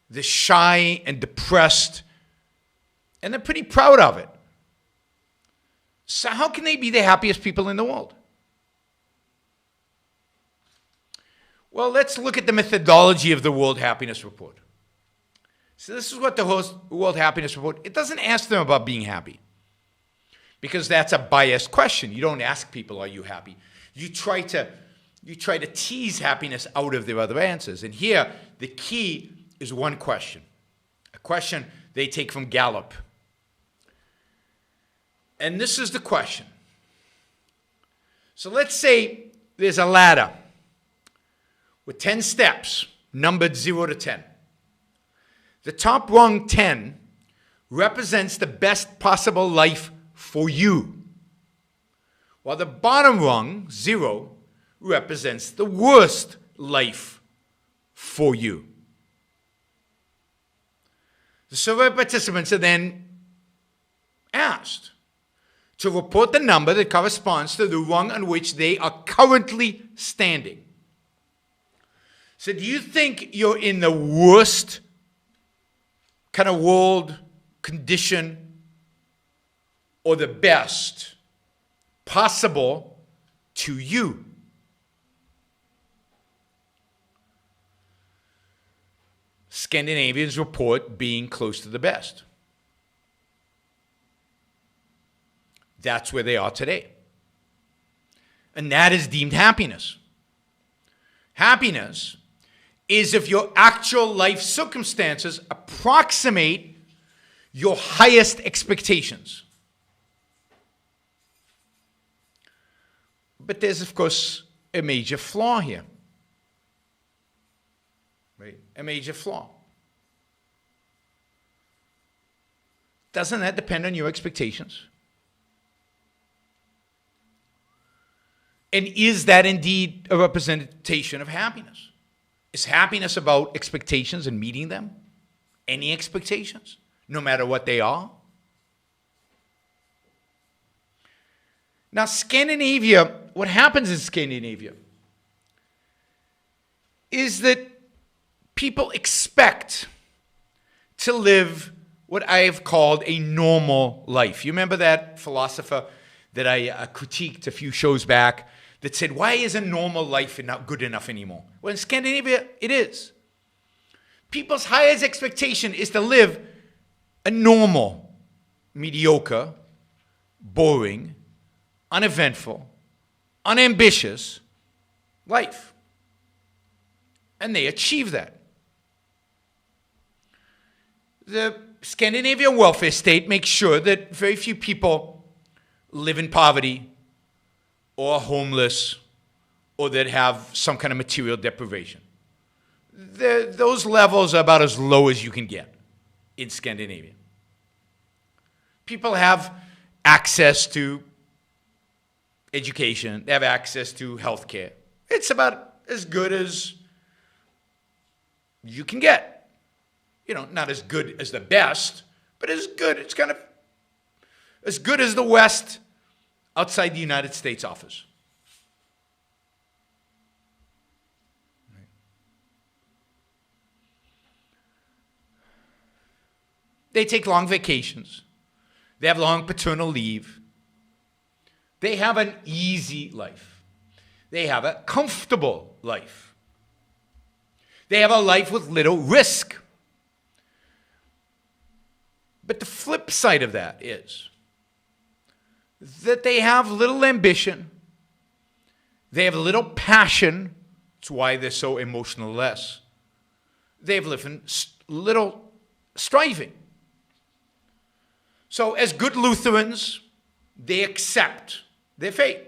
They're shy and depressed. And they're pretty proud of it. So how can they be the happiest people in the world? Well, let's look at the methodology of the World Happiness Report. So this is what the World Happiness Report, it doesn't ask them about being happy. Because that's a biased question. You don't ask people, are you happy? You try to tease happiness out of their other answers. And here, the key is one question. A question they take from Gallup. And this is the question. So let's say there's a ladder with 10 steps, numbered 0 to 10. The top rung, 10, represents the best possible life for you, while the bottom rung, 0, represents the worst life for you. The survey participants are then asked to report the number that corresponds to the rung on which they are currently standing. So do you think you're in the worst kind of world condition or the best possible to you? Scandinavians report being close to the best. That's where they are today. And that is deemed happiness. Happiness is if your actual life circumstances approximate your highest expectations. But there's, of course, a major flaw here. Right? A major flaw. Doesn't that depend on your expectations? And is that indeed a representation of happiness? Is happiness about expectations and meeting them? Any expectations, no matter what they are? Now, Scandinavia, what happens in Scandinavia is that people expect to live what I have called a normal life. You remember that philosopher that I critiqued a few shows back that said, why isn't normal life not good enough anymore? Well, in Scandinavia, it is. People's highest expectation is to live a normal, mediocre, boring, uneventful, unambitious life. And they achieve that. The Scandinavian welfare state makes sure that very few people live in poverty or are homeless or that have some kind of material deprivation. Those levels are about as low as you can get in Scandinavia. People have access to education. They have access to health care. It's about as good as you can get. You know, not as good as the best, but as good. It's kind of as good as the West outside the United States offers. They take long vacations. They have long paternal leave. They have an easy life. They have a comfortable life. They have a life with little risk. But the flip side of that is that they have little ambition. They have little passion. That's why they're so emotionless. They have little striving. So as good Lutherans, they accept their fate.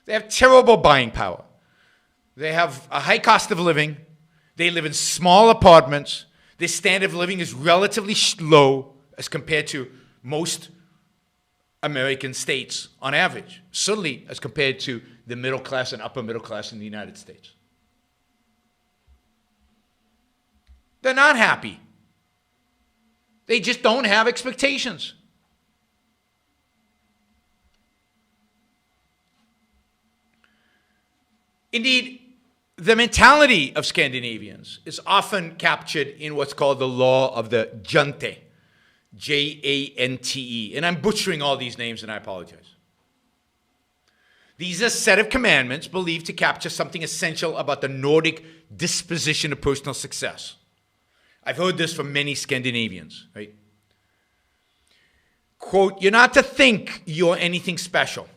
They have terrible buying power. They have a high cost of living. They live in small apartments. Their standard of living is relatively low as compared to most American states on average, certainly as compared to the middle class and upper middle class in the United States. They're not happy. They just don't have expectations. Indeed, the mentality of Scandinavians is often captured in what's called the law of the Jante, Jante. And I'm butchering all these names and I apologize. These are a set of commandments believed to capture something essential about the Nordic disposition of personal success. I've heard this from many Scandinavians, right? Quote, you're not to think you're anything special.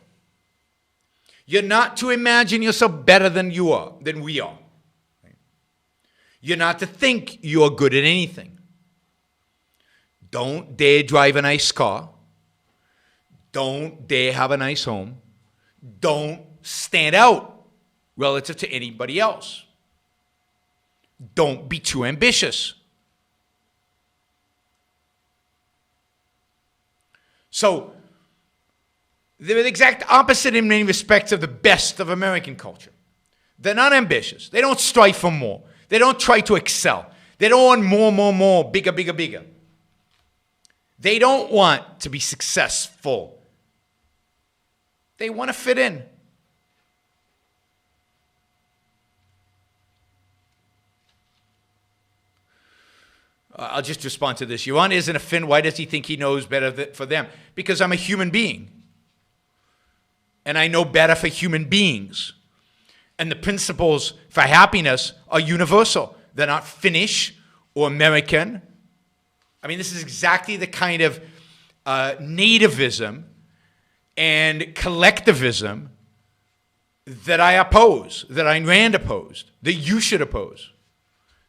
You're not to imagine yourself better than we are. Right? You're not to think you're good at anything. Don't dare drive a nice car. Don't dare have a nice home. Don't stand out relative to anybody else. Don't be too ambitious. So, they're the exact opposite in many respects of the best of American culture. They're not ambitious. They don't strive for more. They don't try to excel. They don't want more, bigger, bigger, bigger. They don't want to be successful. They want to fit in. I'll just respond to this. Johan isn't a Finn. Why does he think he knows better for them? Because I'm a human being. And I know better for human beings. And the principles for happiness are universal. They're not Finnish or American. I mean, this is exactly the kind of nativism and collectivism that I oppose, that Ayn Rand opposed, that you should oppose.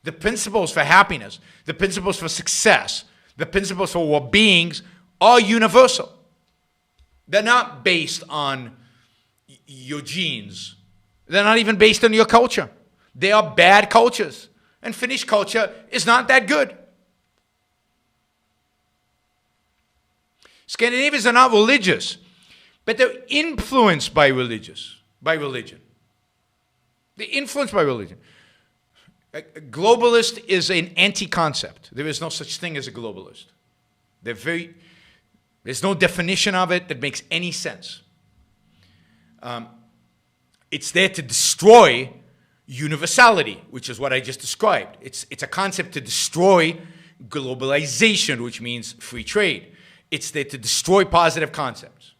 The principles for happiness, the principles for success, the principles for well-beings are universal. They're not based on your genes. They're not even based on your culture. They are bad cultures. And Finnish culture is not that good. Scandinavians are not religious, but they're influenced by religion. They're influenced by religion. A globalist is an anti-concept. There is no such thing as a globalist. There's no definition of it that makes any sense. A It's there to destroy universality, which is what I just described. It's a concept to destroy globalization, which means free trade. It's there to destroy positive concepts.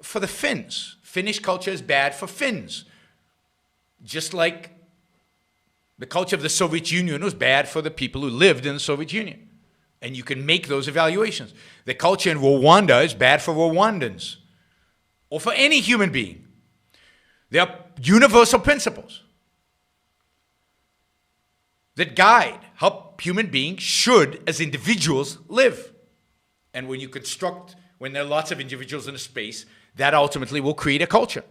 For the Finns, Finnish culture is bad for Finns. Just like the culture of the Soviet Union was bad for the people who lived in the Soviet Union. And you can make those evaluations. The culture in Rwanda is bad for Rwandans, or for any human being. There are universal principles that guide how human beings should, as individuals, live. And when there are lots of individuals in a space, that ultimately will create a culture.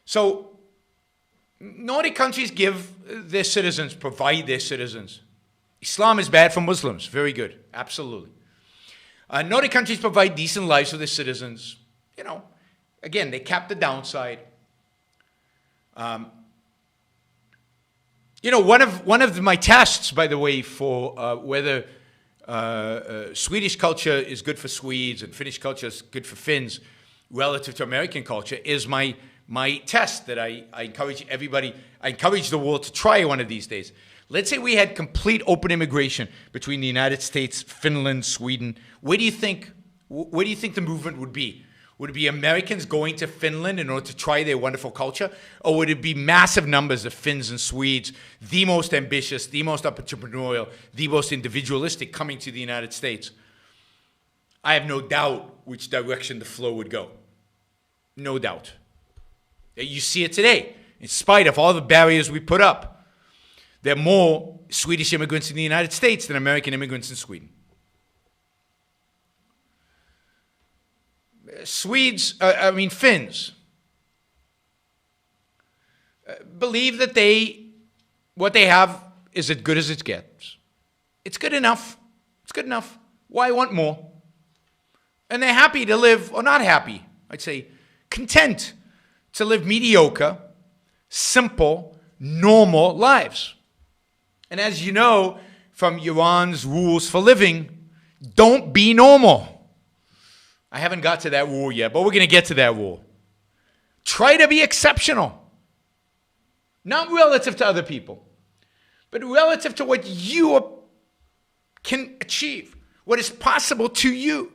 So, Nordic countries give their citizens, provide their citizens. Islam is bad for Muslims. Very good. Absolutely. Nordic countries provide decent lives for their citizens. You know, again, they cap the downside. You know, one of my tests, by the way, for whether Swedish culture is good for Swedes and Finnish culture is good for Finns relative to American culture is my test that I encourage everybody, I encourage the world to try one of these days. Let's say we had complete open immigration between the United States, Finland, Sweden. Where do you think the movement would be? Would it be Americans going to Finland in order to try their wonderful culture? Or would it be massive numbers of Finns and Swedes, the most ambitious, the most entrepreneurial, the most individualistic, coming to the United States? I have no doubt which direction the flow would go. No doubt. You see it today. In spite of all the barriers we put up, there are more Swedish immigrants in the United States than American immigrants in Sweden. Finns believe that what they have is as good as it gets. It's good enough. It's good enough. Why want more? And they're happy to live, or not happy, I'd say, content to live mediocre, simple, normal lives. And as you know from Iran's rules for living, don't be normal. I haven't got to that rule yet, but we're going to get to that rule. Try to be exceptional. Not relative to other people, but relative to what you can achieve, what is possible to you.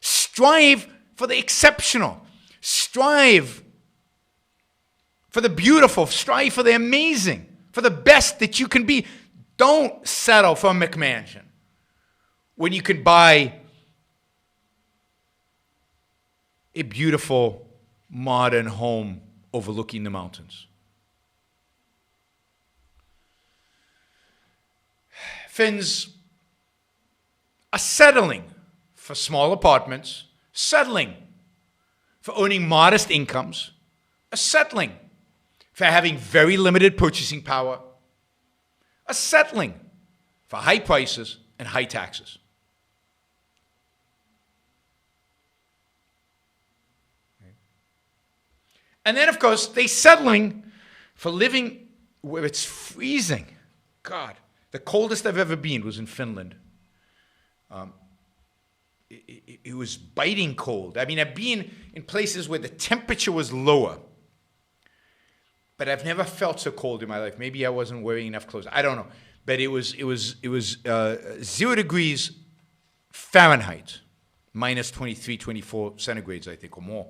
Strive for the exceptional. Strive for the beautiful. Strive for the amazing, for the best that you can be. Don't settle for a McMansion when you can buy a beautiful, modern home overlooking the mountains. Finns are settling for small apartments, settling for earning modest incomes, are settling for having very limited purchasing power, are settling for high prices and high taxes. And then, of course, they're settling for living where it's freezing. God, the coldest I've ever been was in Finland. It was biting cold. I mean, I've been in places where the temperature was lower, but I've never felt so cold in my life. Maybe I wasn't wearing enough clothes. I don't know. But it was 0 degrees Fahrenheit, minus 23, 24 centigrades, I think, or more.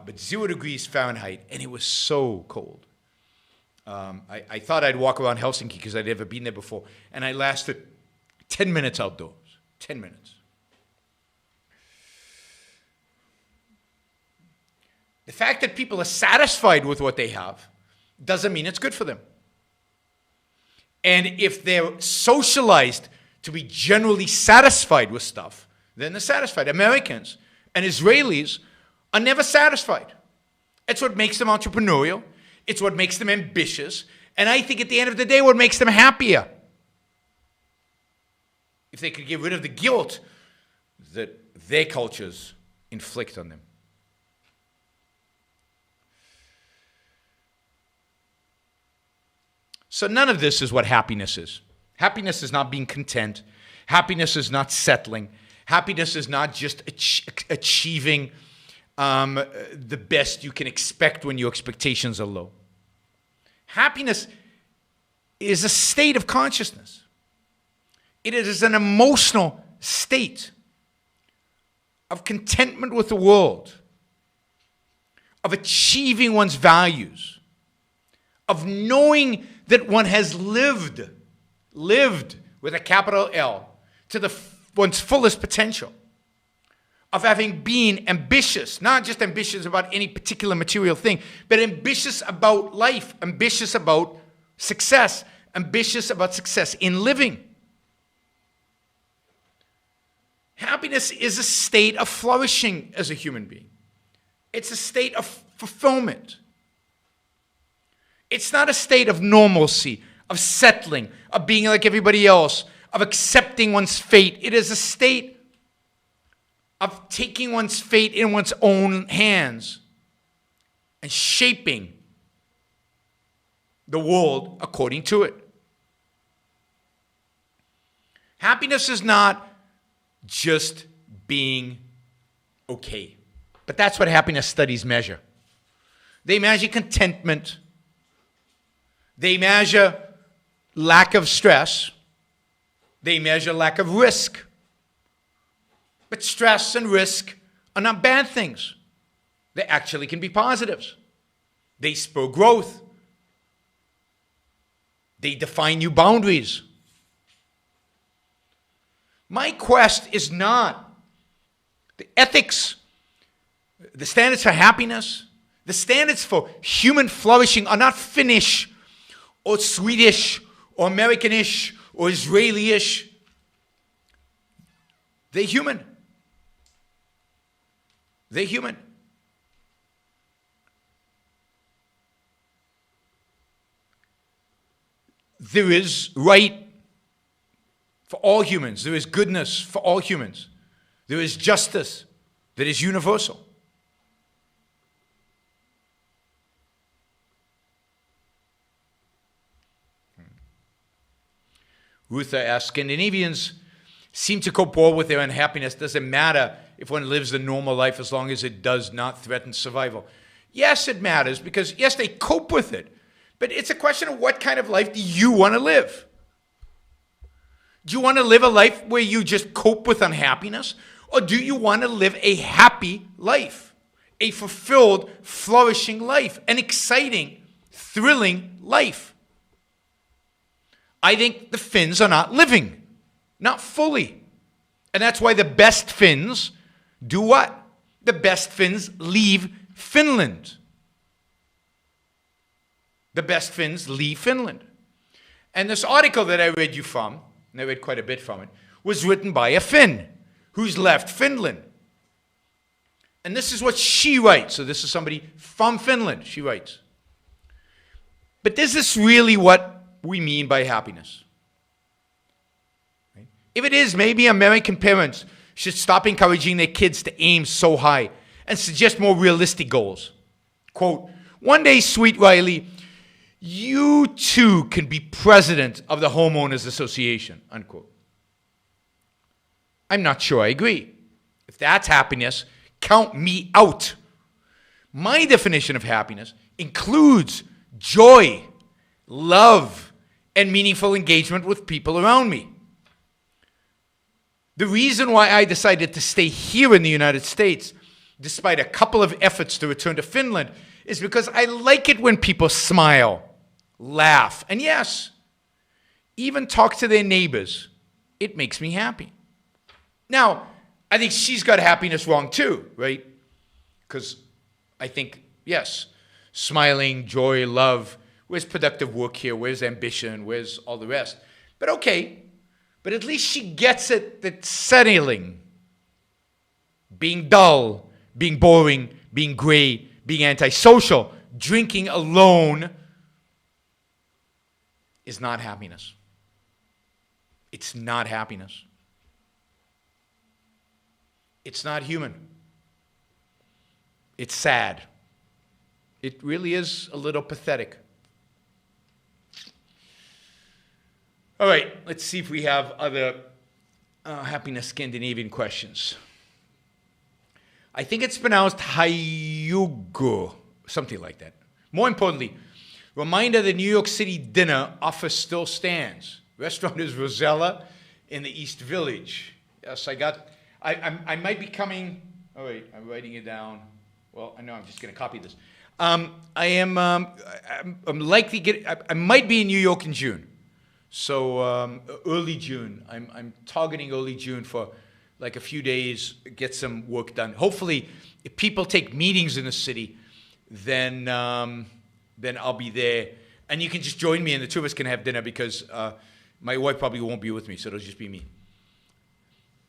But 0 degrees Fahrenheit, and it was so cold. I thought I'd walk around Helsinki because I'd never been there before, and I lasted 10 minutes outdoors. 10 minutes. The fact that people are satisfied with what they have doesn't mean it's good for them. And if they're socialized to be generally satisfied with stuff, then they're satisfied. Americans and Israelis are never satisfied. It's what makes them entrepreneurial. It's what makes them ambitious. And I think at the end of the day, what makes them happier. If they could get rid of the guilt that their cultures inflict on them. So none of this is what happiness is. Happiness is not being content. Happiness is not settling. Happiness is not just achieving the best you can expect when your expectations are low. Happiness is a state of consciousness. It is an emotional state of contentment with the world, of achieving one's values, of knowing that one has lived with a capital L to one's fullest potential, of having been ambitious, not just ambitious about any particular material thing, but ambitious about life, ambitious about success, ambitious about success in living. Happiness is a state of flourishing as a human being. It's a state of fulfillment. It's not a state of normalcy, of settling, of being like everybody else, of accepting one's fate. It is a state of taking one's fate in one's own hands and shaping the world according to it. Happiness is not just being okay. But that's what happiness studies measure. They measure contentment. They measure lack of stress. They measure lack of risk. But stress and risk are not bad things. They actually can be positives. They spur growth. They define new boundaries. My quest is not the ethics, the standards for happiness, the standards for human flourishing are not Finnish or Swedish or Americanish or Israeli-ish. They're human. They're human. There is right for all humans. There is goodness for all humans. There is justice that is universal. Ruther asks, Scandinavians seem to cope well with their unhappiness. Does it matter if one lives a normal life as long as it does not threaten survival? Yes, it matters because, yes, they cope with it. But it's a question of what kind of life do you want to live? Do you want to live a life where you just cope with unhappiness? Or do you want to live a happy life? A fulfilled, flourishing life? An exciting, thrilling life? I think the Finns are not living. Not fully. And that's why the best Finns do what? The best Finns leave Finland. The best Finns leave Finland. And this article that I read you from, and I read quite a bit from it, was written by a Finn who's left Finland. And this is what she writes. So this is somebody from Finland, she writes. But is this really what we mean by happiness? Right? If it is, maybe American parents should stop encouraging their kids to aim so high and suggest more realistic goals. Quote, one day, sweet Riley, you too can be president of the Homeowners Association, unquote. I'm not sure I agree. If that's happiness, count me out. My definition of happiness includes joy, love, and meaningful engagement with people around me. The reason why I decided to stay here in the United States, despite a couple of efforts to return to Finland, is because I like it when people smile, laugh, and yes, even talk to their neighbors. It makes me happy. Now, I think she's got happiness wrong too, right? Because I think, yes, smiling, joy, love, where's productive work here? Where's ambition? Where's all the rest? But okay, but at least she gets it that settling, being dull, being boring, being gray, being antisocial, drinking alone is not happiness. It's not happiness. It's not human. It's sad. It really is a little pathetic. All right, let's see if we have other happiness Scandinavian questions. I think it's pronounced Hayugo, something like that. More importantly, reminder the New York City dinner offer still stands. Restaurant is Rosella in the East Village. Yes, I might be coming. All right, I'm writing it down. Well, I know I'm just going to copy this. I'm likely I might be in New York in June. So early June. I'm targeting early June for like a few days, get some work done. Hopefully, if people take meetings in the city, then I'll be there. And you can just join me and the two of us can have dinner because my wife probably won't be with me, so it'll just be me.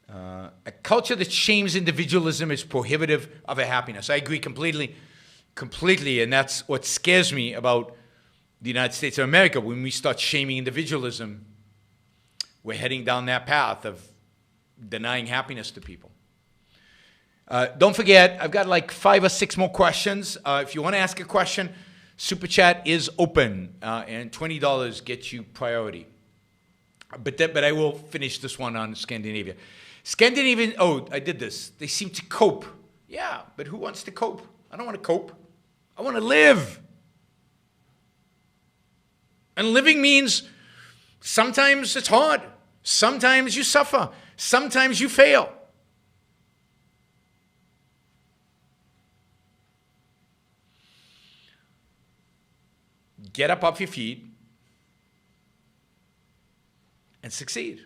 A culture that shames individualism is prohibitive of a happiness. I agree completely, and that's what scares me about the United States of America. When we start shaming individualism, we're heading down that path of denying happiness to people. Don't forget, I've got like 5 or 6 more questions. If you want to ask a question, Super Chat is open, and $20 gets you priority. But I will finish this one on Scandinavia. Scandinavian, I did this. They seem to cope. Yeah, but who wants to cope? I don't want to cope. I want to live. And living means sometimes it's hard. Sometimes you suffer. Sometimes you fail. Get up off your feet and succeed.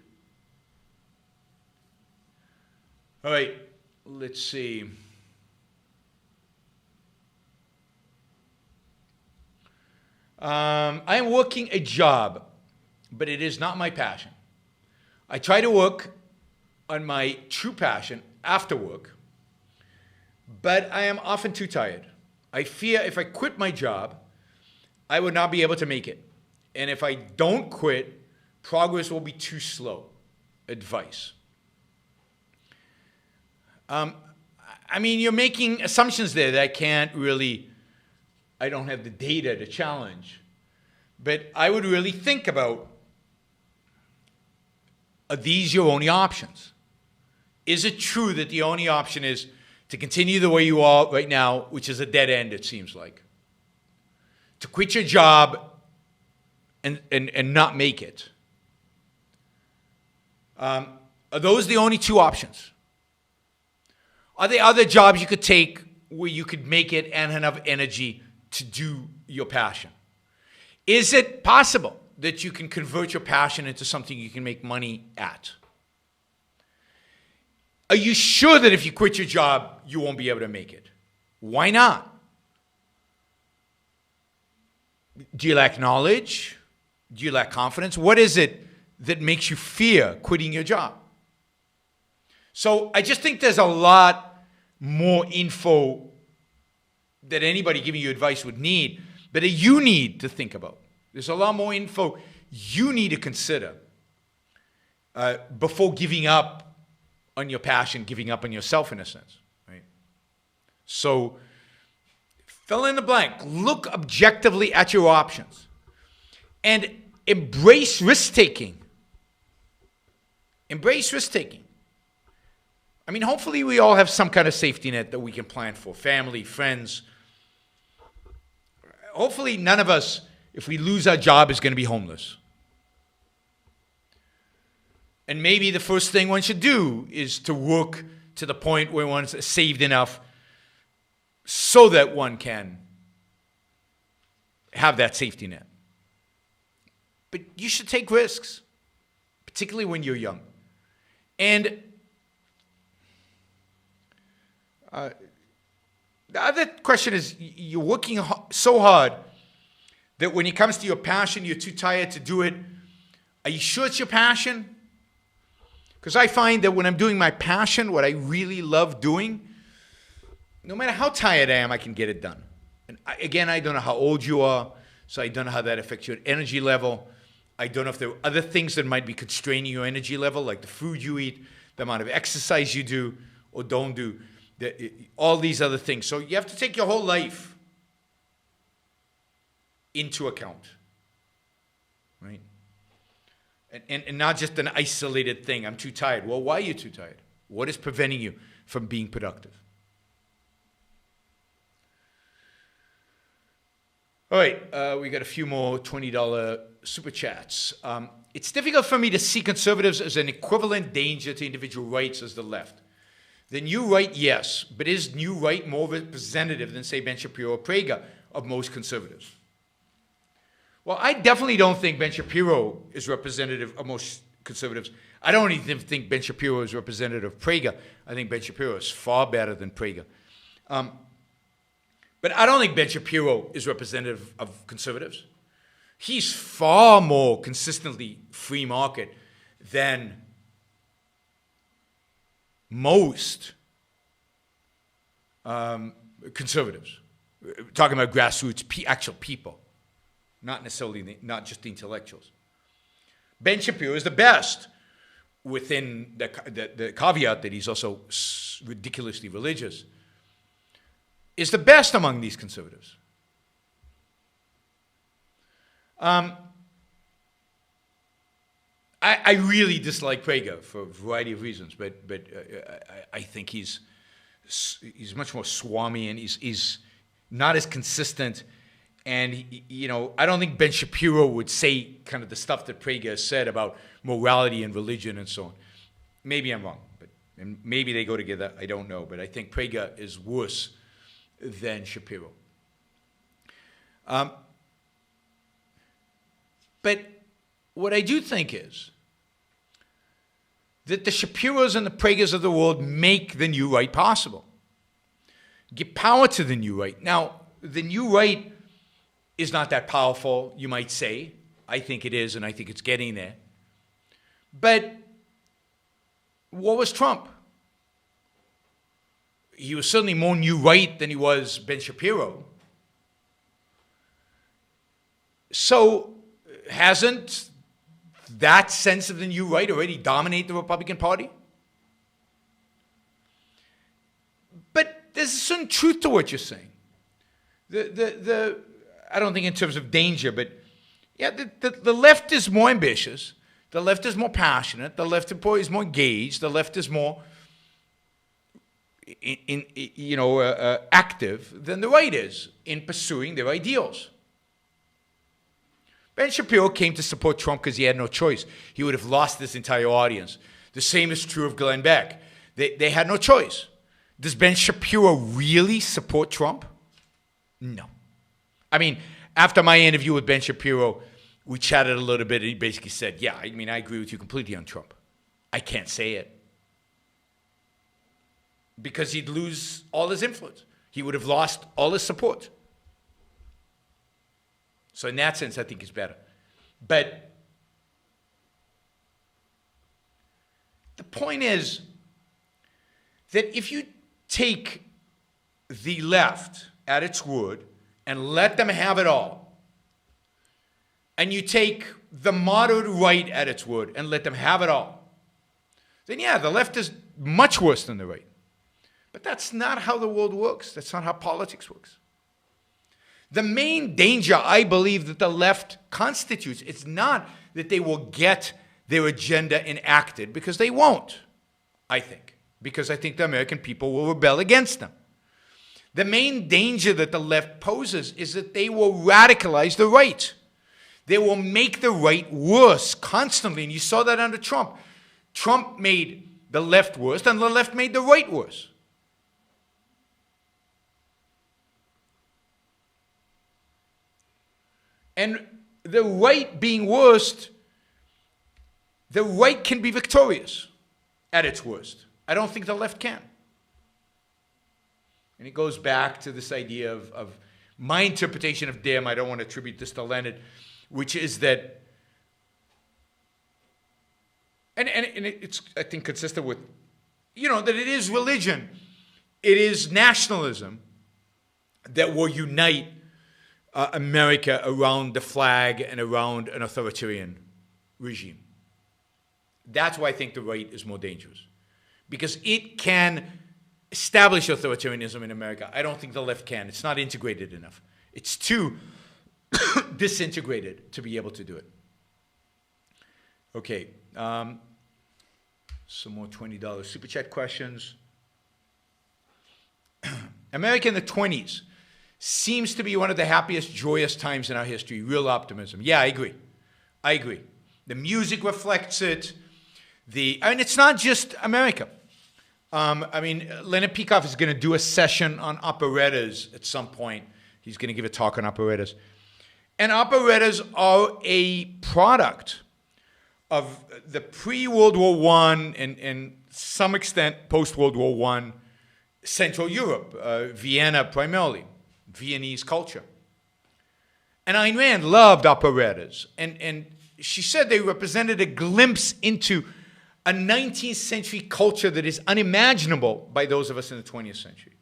All right, let's see. I am working a job, but it is not my passion. I try to work on my true passion after work, but I am often too tired. I fear if I quit my job, I would not be able to make it. And if I don't quit, progress will be too slow. Advice. I mean, you're making assumptions there that I don't have the data to challenge. But I would really think about, are these your only options? Is it true that the only option is to continue the way you are right now, which is a dead end, it seems like? To quit your job and not make it? Are those the only 2 options? Are there other jobs you could take where you could make it and have enough energy to do your passion? Is it possible that you can convert your passion into something you can make money at? Are you sure that if you quit your job, you won't be able to make it? Why not? Do you lack knowledge? Do you lack confidence? What is it that makes you fear quitting your job? So I just think there's a lot more info that anybody giving you advice would need, but that you need to think about. There's a lot more info you need to consider before giving up on your passion, giving up on yourself in a sense, right? So fill in the blank. Look objectively at your options and embrace risk-taking. Embrace risk-taking. I mean, hopefully we all have some kind of safety net that we can plan for. Family, friends. Hopefully none of us, if we lose our job, is going to be homeless. And maybe the first thing one should do is to work to the point where one's saved enough so that one can have that safety net. But you should take risks, particularly when you're young. And the other question is, you're working so hard that when it comes to your passion, you're too tired to do it. Are you sure it's your passion? Because I find that when I'm doing my passion, what I really love doing, no matter how tired I am, I can get it done. And I don't know how old you are, so I don't know how that affects your energy level. I don't know if there are other things that might be constraining your energy level, like the food you eat, the amount of exercise you do or don't do. All these other things. So you have to take your whole life into account, right? And not just an isolated thing. I'm too tired. Well, why are you too tired? What is preventing you from being productive? All right, we got a few more $20 super chats. It's difficult for me to see conservatives as an equivalent danger to individual rights as the left. The new right, yes, but is new right more representative than, say, Ben Shapiro or Prager of most conservatives? Well, I definitely don't think Ben Shapiro is representative of most conservatives. I don't even think Ben Shapiro is representative of Prager. I think Ben Shapiro is far better than Prager. But I don't think Ben Shapiro is representative of conservatives. He's far more consistently free market than most conservatives. Talking about grassroots, actual people. Not not just the intellectuals. Ben Shapiro is the best, within the caveat that he's also ridiculously religious, is the best among these conservatives. I really dislike Prager for a variety of reasons, but I think he's much more swami, and he's not as consistent. And, I don't think Ben Shapiro would say kind of the stuff that Prager has said about morality and religion and so on. Maybe I'm wrong, and maybe they go together. I don't know. But I think Prager is worse than Shapiro. But what I do think is that the Shapiros and the Pragers of the world make the new right possible. Give power to the new right. Now, the new right is not that powerful, you might say. I think it is, and I think it's getting there. But what was Trump? He was certainly more new right than he was Ben Shapiro. So hasn't that sense of the new right already dominated the Republican Party? But there's a certain truth to what you're saying. I don't think in terms of danger, but yeah, the left is more ambitious. The left is more passionate. The left is more engaged. The left is more active than the right is in pursuing their ideals. Ben Shapiro came to support Trump because he had no choice. He would have lost this entire audience. The same is true of Glenn Beck. They had no choice. Does Ben Shapiro really support Trump? No. I mean, after my interview with Ben Shapiro, we chatted a little bit, and he basically said, yeah, I agree with you completely on Trump. I can't say it. Because he'd lose all his influence. He would have lost all his support. So in that sense, I think he's better. But the point is that if you take the left at its word and let them have it all, and you take the moderate right at its word and let them have it all, then yeah, the left is much worse than the right. But that's not how the world works. That's not how politics works. The main danger, I believe, that the left constitutes, it's not that they will get their agenda enacted, because they won't, I think. Because I think the American people will rebel against them. The main danger that the left poses is that they will radicalize the right. They will make the right worse constantly. And you saw that under Trump. Trump made the left worse, and the left made the right worse. And the right being worst, the right can be victorious at its worst. I don't think the left can. And it goes back to this idea of my interpretation of dim. I don't want to attribute this to Leonard, which is that, and it's, I think, consistent with, that it is religion, it is nationalism that will unite America around the flag and around an authoritarian regime. That's why I think the right is more dangerous. Because it can establish authoritarianism in America. I don't think the left can. It's not integrated enough. It's too disintegrated to be able to do it. Okay. Some more $20 super chat questions. America in the 20s seems to be one of the happiest, joyous times in our history. Real optimism. Yeah, I agree. The music reflects it. It's not just America. Leonard Peikoff is going to do a session on operettas at some point. He's going to give a talk on operettas. And operettas are a product of the pre-World War I and some extent post-World War I Central Europe, Vienna primarily, Viennese culture. And Ayn Rand loved operettas. And she said they represented a glimpse into a 19th century culture that is unimaginable by those of us in the 20th century.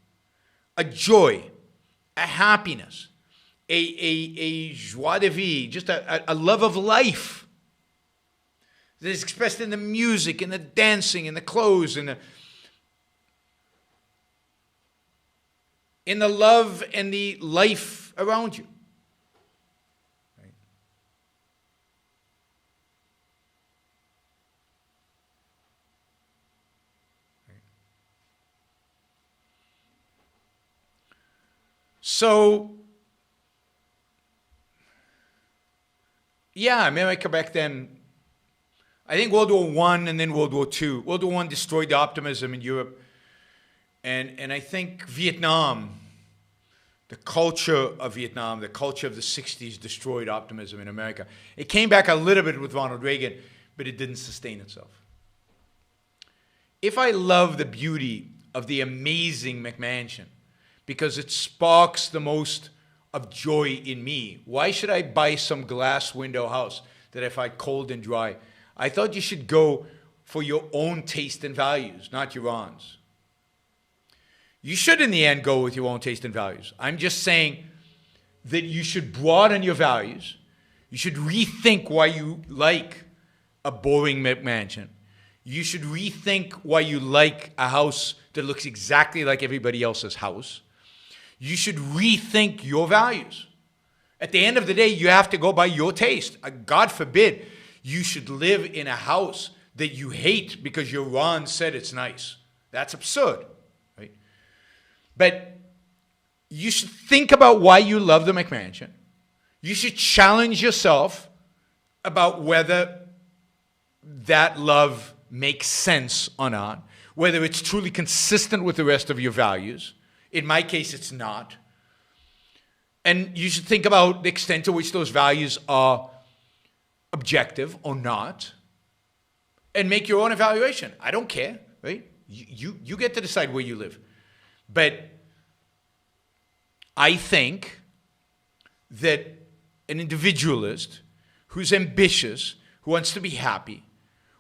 A joy, a happiness, a joie de vivre, just a love of life that is expressed in the music, in the dancing, in the clothes, in the love and the life around you. Right? Right. So, yeah, America back then, I think World War I and then World War II. World War I destroyed the optimism in Europe. And I think Vietnam, the culture of Vietnam, the culture of the 60s destroyed optimism in America. It came back a little bit with Ronald Reagan, but it didn't sustain itself. If I love the beauty of the amazing McMansion because it sparks the most of joy in me, why should I buy some glass window house that I find cold and dry? I thought you should go for your own taste and values, not your own's. You should, in the end, go with your own taste and values. I'm just saying that you should broaden your values. You should rethink why you like a boring McMansion. You should rethink why you like a house that looks exactly like everybody else's house. You should rethink your values. At the end of the day, you have to go by your taste. God forbid you should live in a house that you hate because your Ron said it's nice. That's absurd. But you should think about why you love the McMansion. You should challenge yourself about whether that love makes sense or not, whether it's truly consistent with the rest of your values. In my case, it's not. And you should think about the extent to which those values are objective or not, and make your own evaluation. I don't care, right? You get to decide where you live. But I think that an individualist who's ambitious, who wants to be happy,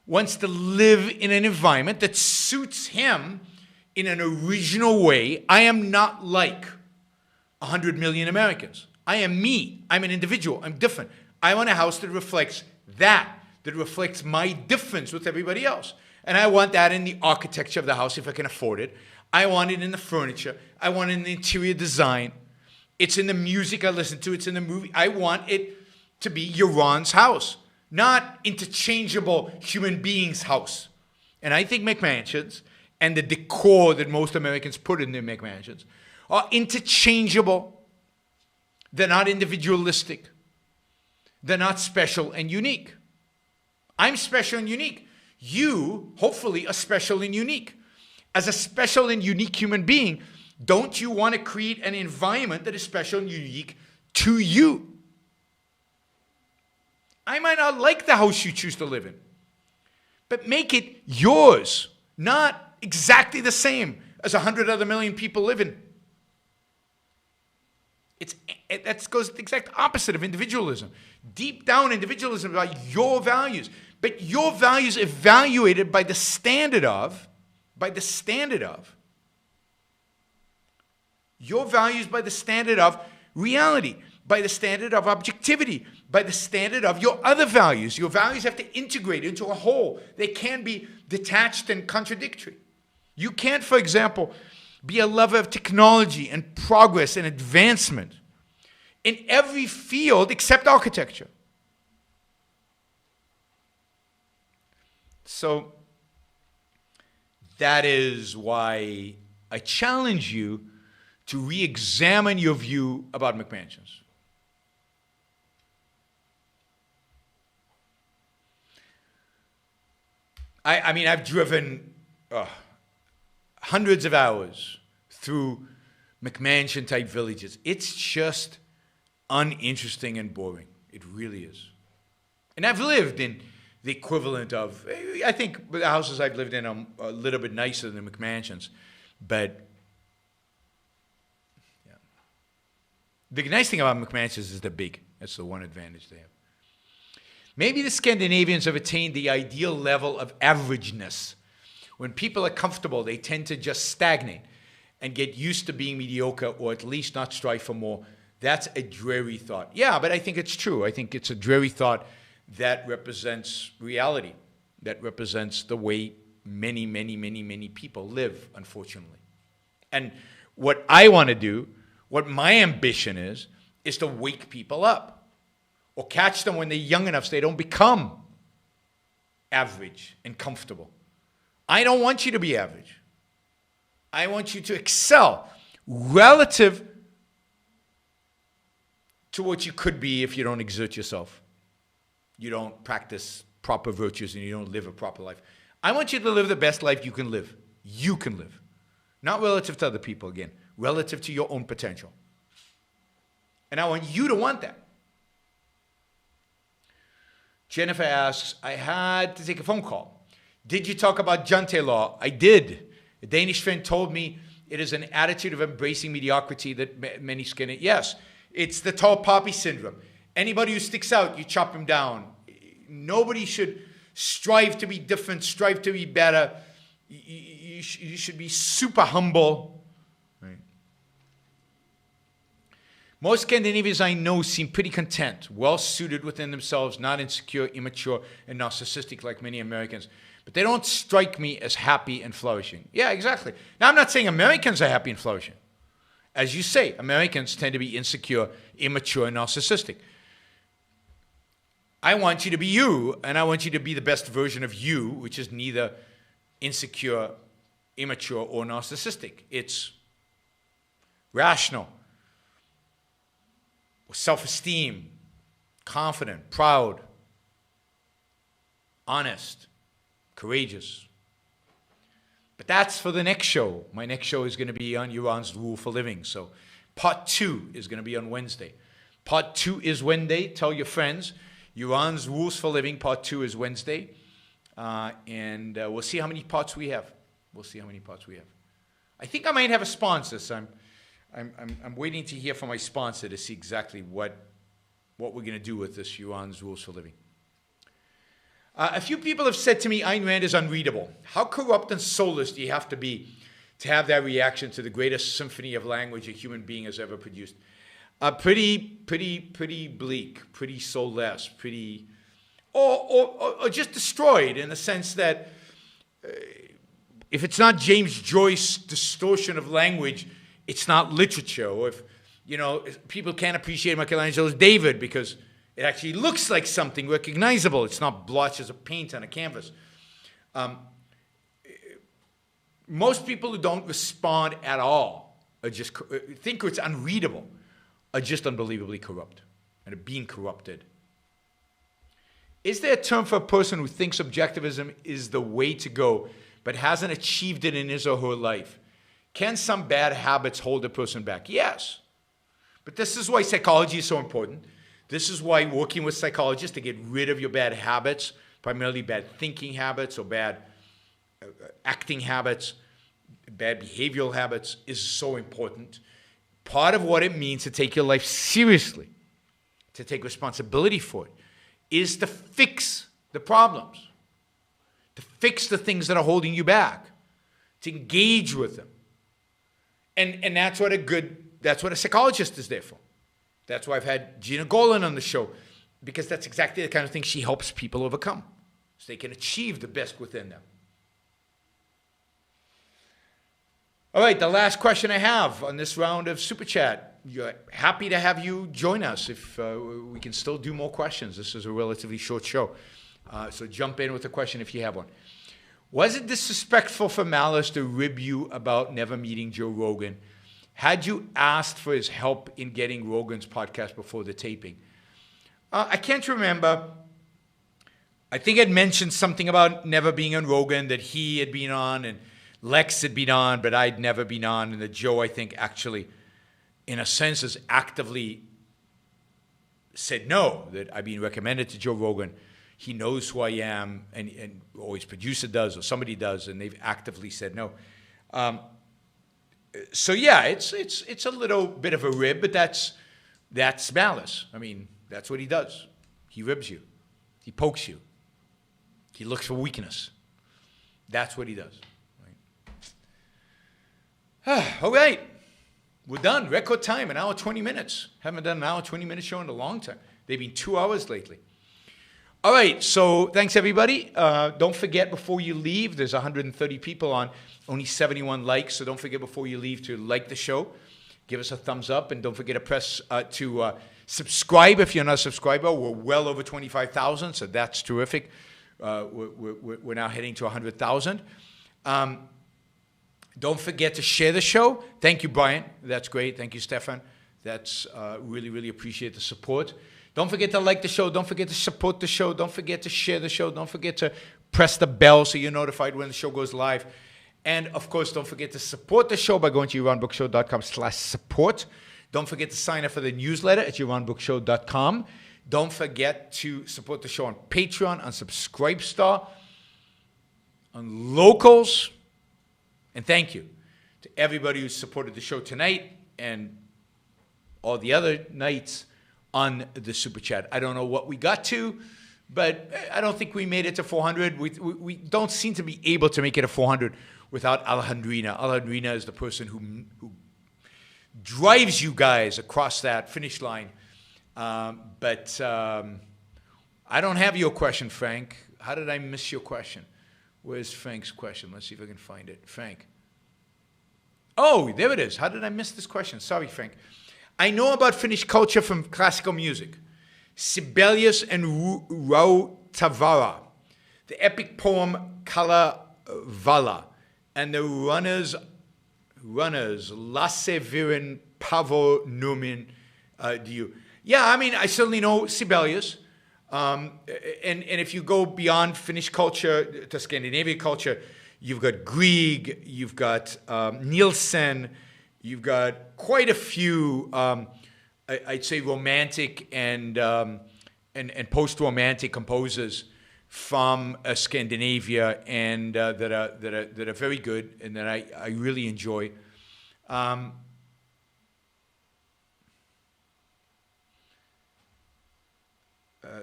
wants to live in an environment that suits him in an original way. I am not like 100 million Americans. I am me. I'm an individual. I'm different. I want a house that reflects that reflects my difference with everybody else. And I want that in the architecture of the house if I can afford it. I want it in the furniture. I want it in the interior design. It's in the music I listen to. It's in the movie. I want it to be Yaron's house, not interchangeable human beings' house. And I think McMansions and the decor that most Americans put in their McMansions are interchangeable. They're not individualistic. They're not special and unique. I'm special and unique. You, hopefully, are special and unique. As a special and unique human being, don't you want to create an environment that is special and unique to you? I might not like the house you choose to live in, but make it yours, not exactly the same as 100 other million people live in. That goes the exact opposite of individualism. Deep down, individualism is about your values, but your values evaluated by the standard of, your values by the standard of reality, by the standard of objectivity, by the standard of your other values. Your values have to integrate into a whole. They can't be detached and contradictory. You can't, for example, be a lover of technology and progress and advancement in every field except architecture. So that is why I challenge you to re-examine your view about McMansions. I mean, I've driven hundreds of hours through McMansion-type villages. It's just uninteresting and boring. It really is. And I've lived in the equivalent of, I think the houses I've lived in are a little bit nicer than McMansions. But yeah. The nice thing about McMansions is they're big. That's the one advantage they have. Maybe the Scandinavians have attained the ideal level of averageness. When people are comfortable, they tend to just stagnate and get used to being mediocre, or at least not strive for more. That's a dreary thought. Yeah, but I think it's true. I think it's a dreary thought that represents reality, that represents the way many, many, many, many people live, unfortunately. And what I want to do, what my ambition is to wake people up or catch them when they're young enough so they don't become average and comfortable. I don't want you to be average. I want you to excel relative to what you could be if you don't exert yourself. You don't practice proper virtues and you don't live a proper life. I want you to live the best life you can live. You can live. Not relative to other people again. Relative to your own potential. And I want you to want that. Jennifer asks, I had to take a phone call. Did you talk about Jante law? I did. A Danish friend told me it is an attitude of embracing mediocrity that many Scandinavians. Yes, it's the tall poppy syndrome. Anybody who sticks out, you chop him down. Nobody should strive to be different, strive to be better. You should be super humble. Right? Most Scandinavians I know seem pretty content, well-suited within themselves, not insecure, immature, and narcissistic like many Americans. But they don't strike me as happy and flourishing. Yeah, exactly. Now, I'm not saying Americans are happy and flourishing. As you say, Americans tend to be insecure, immature, and narcissistic. I want you to be you, and I want you to be the best version of you, which is neither insecure, immature, or narcissistic. It's rational, self-esteem, confident, proud, honest, courageous. But that's for the next show. My next show is going to be on Yuan's Rule for Living. So part 2 is going to be on Wednesday. Part 2 is Wednesday. Tell your friends. Yuan's Rules for Living, part 2 is Wednesday. And we'll see how many parts we have. We'll see how many parts we have. I think I might have a sponsor. So I'm waiting to hear from my sponsor to see exactly what we're going to do with this Yuan's Rules for Living. A few people have said to me, Ayn Rand is unreadable. How corrupt and soulless do you have to be to have that reaction to the greatest symphony of language a human being has ever produced? Pretty bleak, pretty soulless, pretty, or just destroyed in the sense that if it's not James Joyce's distortion of language, it's not literature. Or if people can't appreciate Michelangelo's David because it actually looks like something recognizable. It's not blotches of paint on a canvas. Most people who don't respond at all are just think it's unreadable, are just unbelievably corrupt and are being corrupted. Is there a term for a person who thinks objectivism is the way to go but hasn't achieved it in his or her life? Can some bad habits hold a person back? Yes. But this is why psychology is so important. This is why working with psychologists to get rid of your bad habits, primarily bad thinking habits or bad acting habits, bad behavioral habits, is so important. Part of what it means to take your life seriously, to take responsibility for it, is to fix the problems, to fix the things that are holding you back, to engage with them. And that's what a psychologist is there for. That's why I've had Gina Golan on the show, because that's exactly the kind of thing she helps people overcome, so they can achieve the best within them. All right, the last question I have on this round of Super Chat. You're happy to have you join us if we can still do more questions. This is a relatively short show. So jump in with a question if you have one. Was it disrespectful for Malice to rib you about never meeting Joe Rogan? Had you asked for his help in getting Rogan's podcast before the taping? I can't remember. I think I'd mentioned something about never being on Rogan, that he had been on and Lex had been on, but I'd never been on. And that Joe, I think, actually, in a sense, has actively said no, that I've been recommended to Joe Rogan. He knows who I am, and or his producer does, or somebody does, and they've actively said no. So yeah, it's a little bit of a rib, but that's Malice. I mean, that's what he does. He ribs you. He pokes you. He looks for weakness. That's what he does. Right? All right. We're done. Record time, 1 hour, 20 minutes. Haven't done an hour, 20-minute show in a long time. They've been 2 hours lately. All right, so thanks, everybody. Don't forget, before you leave, there's 130 people on, only 71 likes, so don't forget before you leave to like the show, give us a thumbs up, and don't forget to press to subscribe if you're not a subscriber. We're well over 25,000, so that's terrific. We're now heading to 100,000. Don't forget to share the show. Thank you, Brian. That's great. Thank you, Stefan. That's really, really appreciate the support. Don't forget to like the show. Don't forget to support the show. Don't forget to share the show. Don't forget to press the bell so you're notified when the show goes live. And, of course, don't forget to support the show by going to YaronBrookShow.com/support. Don't forget to sign up for the newsletter at YaronBrookShow.com. Don't forget to support the show on Patreon, on Subscribestar, on Locals. And thank you to everybody who supported the show tonight and all the other nights on the Super Chat. I don't know what we got to, but I don't think we made it to 400. We don't seem to be able to make it to 400 without Alejandrina. Alejandrina is the person who drives you guys across that finish line. But I don't have your question, Frank. How did I miss your question? Where's Frank's question? Let's see if I can find it. Frank. Oh, there it is. How did I miss this question? Sorry, Frank. I know about Finnish culture from classical music. Sibelius and Rautavaara, the epic poem Kalevala, and the runners Lasse Viren Pavo Numin Diu. Yeah, I mean, I certainly know Sibelius. And if you go beyond Finnish culture to Scandinavian culture, you've got Grieg, you've got Nielsen, you've got quite a few, I'd say, romantic and post-romantic composers from Scandinavia, and that are very good and that I really enjoy.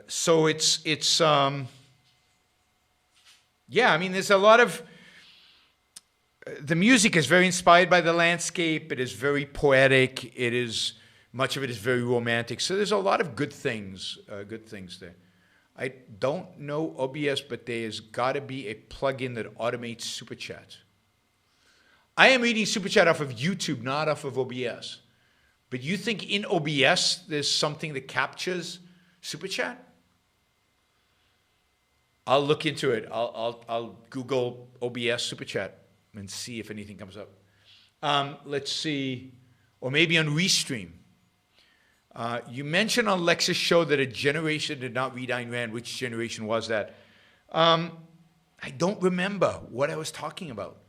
So it's yeah, I mean, there's a lot of, the music is very inspired by the landscape. It is very poetic. Much of it is very romantic. So there's a lot of good things there. I don't know OBS, but there's got to be a plugin that automates Super Chat. I am reading Super Chat off of YouTube, not off of OBS. But you think in OBS there's something that captures Super Chat? I'll look into it. I'll Google OBS Super Chat and see if anything comes up. Let's see. Or maybe on Restream. You mentioned on Lex's show that a generation did not read Ayn Rand. Which generation was that? I don't remember what I was talking about.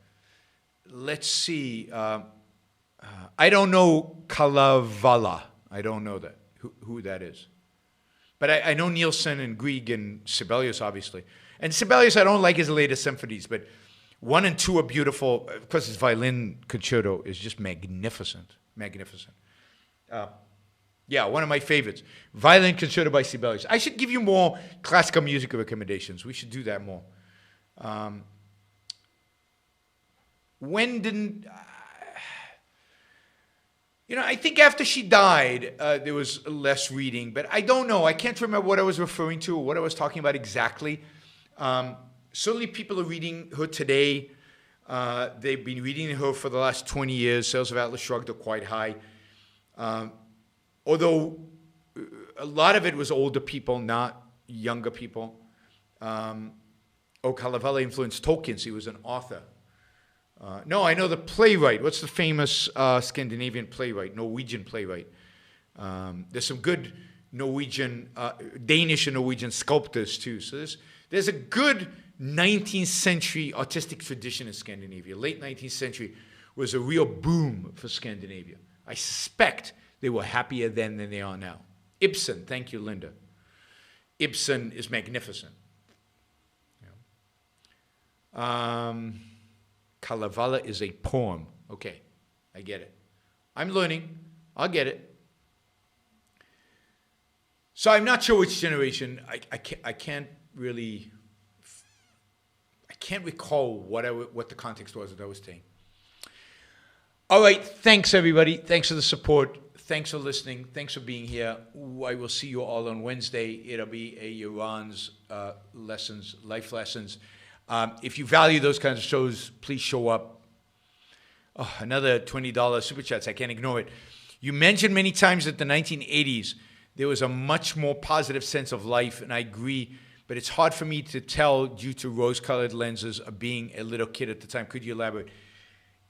Let's see. I don't know Kalevala. I don't know that. Who that is. But I know Nielsen and Grieg and Sibelius, obviously. And Sibelius, I don't like his latest symphonies, but 1 and 2 are beautiful. Of course, his violin concerto is just magnificent. Magnificent. Yeah, one of my favorites. Violin concerto by Sibelius. I should give you more classical music recommendations. We should do that more. When didn't... I think after she died, there was less reading, but I don't know. I can't remember what I was referring to or what I was talking about exactly. Certainly people are reading her today. They've been reading her for the last 20 years. Sales of Atlas Shrugged are quite high. Although a lot of it was older people, not younger people. Kalevala influenced Tolkien, so he was an author. No, I know the playwright. What's the famous Scandinavian playwright, Norwegian playwright? There's some good Norwegian, Danish and Norwegian sculptors too. So there's a good 19th century artistic tradition in Scandinavia. Late 19th century was a real boom for Scandinavia. I suspect they were happier then than they are now. Ibsen, thank you, Linda. Ibsen is magnificent. Kalevala is a poem. Okay, I get it. I'm learning. I'll get it. So I'm not sure which generation. I can't really. I can't recall what the context was that I was saying. All right, thanks everybody. Thanks for the support. Thanks for listening. Thanks for being here. I will see you all on Wednesday. It'll be a Yaron's lessons, life lessons. If you value those kinds of shows, please show up. Oh, another $20 super chats. I can't ignore it. You mentioned many times that the 1980s, there was a much more positive sense of life, and I agree, but it's hard for me to tell due to rose-colored lenses of being a little kid at the time. Could you elaborate?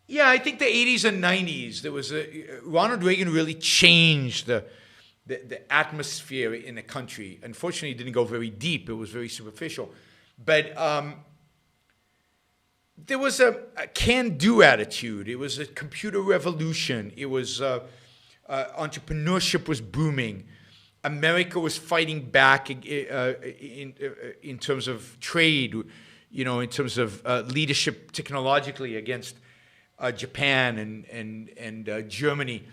Yeah, I think the 80s and 90s, there was Ronald Reagan really changed the atmosphere in the country. Unfortunately, it didn't go very deep. It was very superficial. But there was a can-do attitude. It was a computer revolution. It was entrepreneurship was booming. America was fighting back in terms of trade, in terms of leadership technologically against Japan and Germany.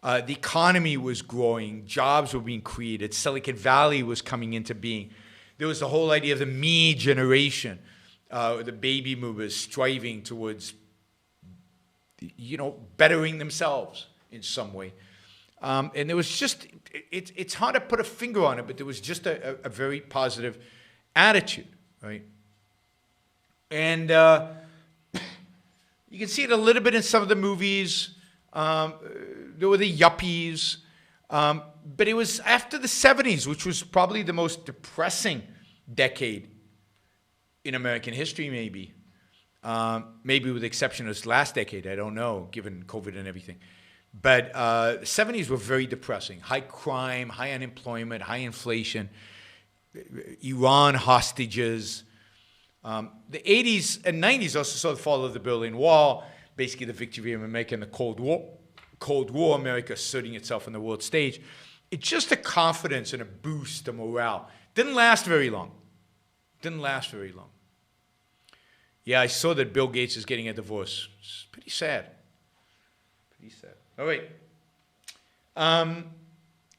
The economy was growing. Jobs were being created. Silicon Valley was coming into being. There was the whole idea of the me generation, the baby movers striving towards, bettering themselves in some way. And there was just, it's hard to put a finger on it, but there was just a very positive attitude, right? And you can see it a little bit in some of the movies. There were the yuppies. But it was after the 70s, which was probably the most depressing decade in American history, maybe. Maybe with the exception of this last decade, I don't know, given COVID and everything. But the 70s were very depressing. High crime, high unemployment, high inflation, Iran hostages. The 80s and 90s also saw the fall of the Berlin Wall, basically the victory of America in the Cold War, America asserting itself on the world stage. It's just a confidence and a boost of morale. Didn't last very long. Yeah, I saw that Bill Gates is getting a divorce. It's pretty sad. All right.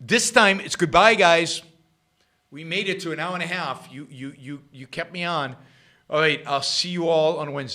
This time it's goodbye, guys. We made it to an hour and a half. You kept me on. All right, I'll see you all on Wednesday.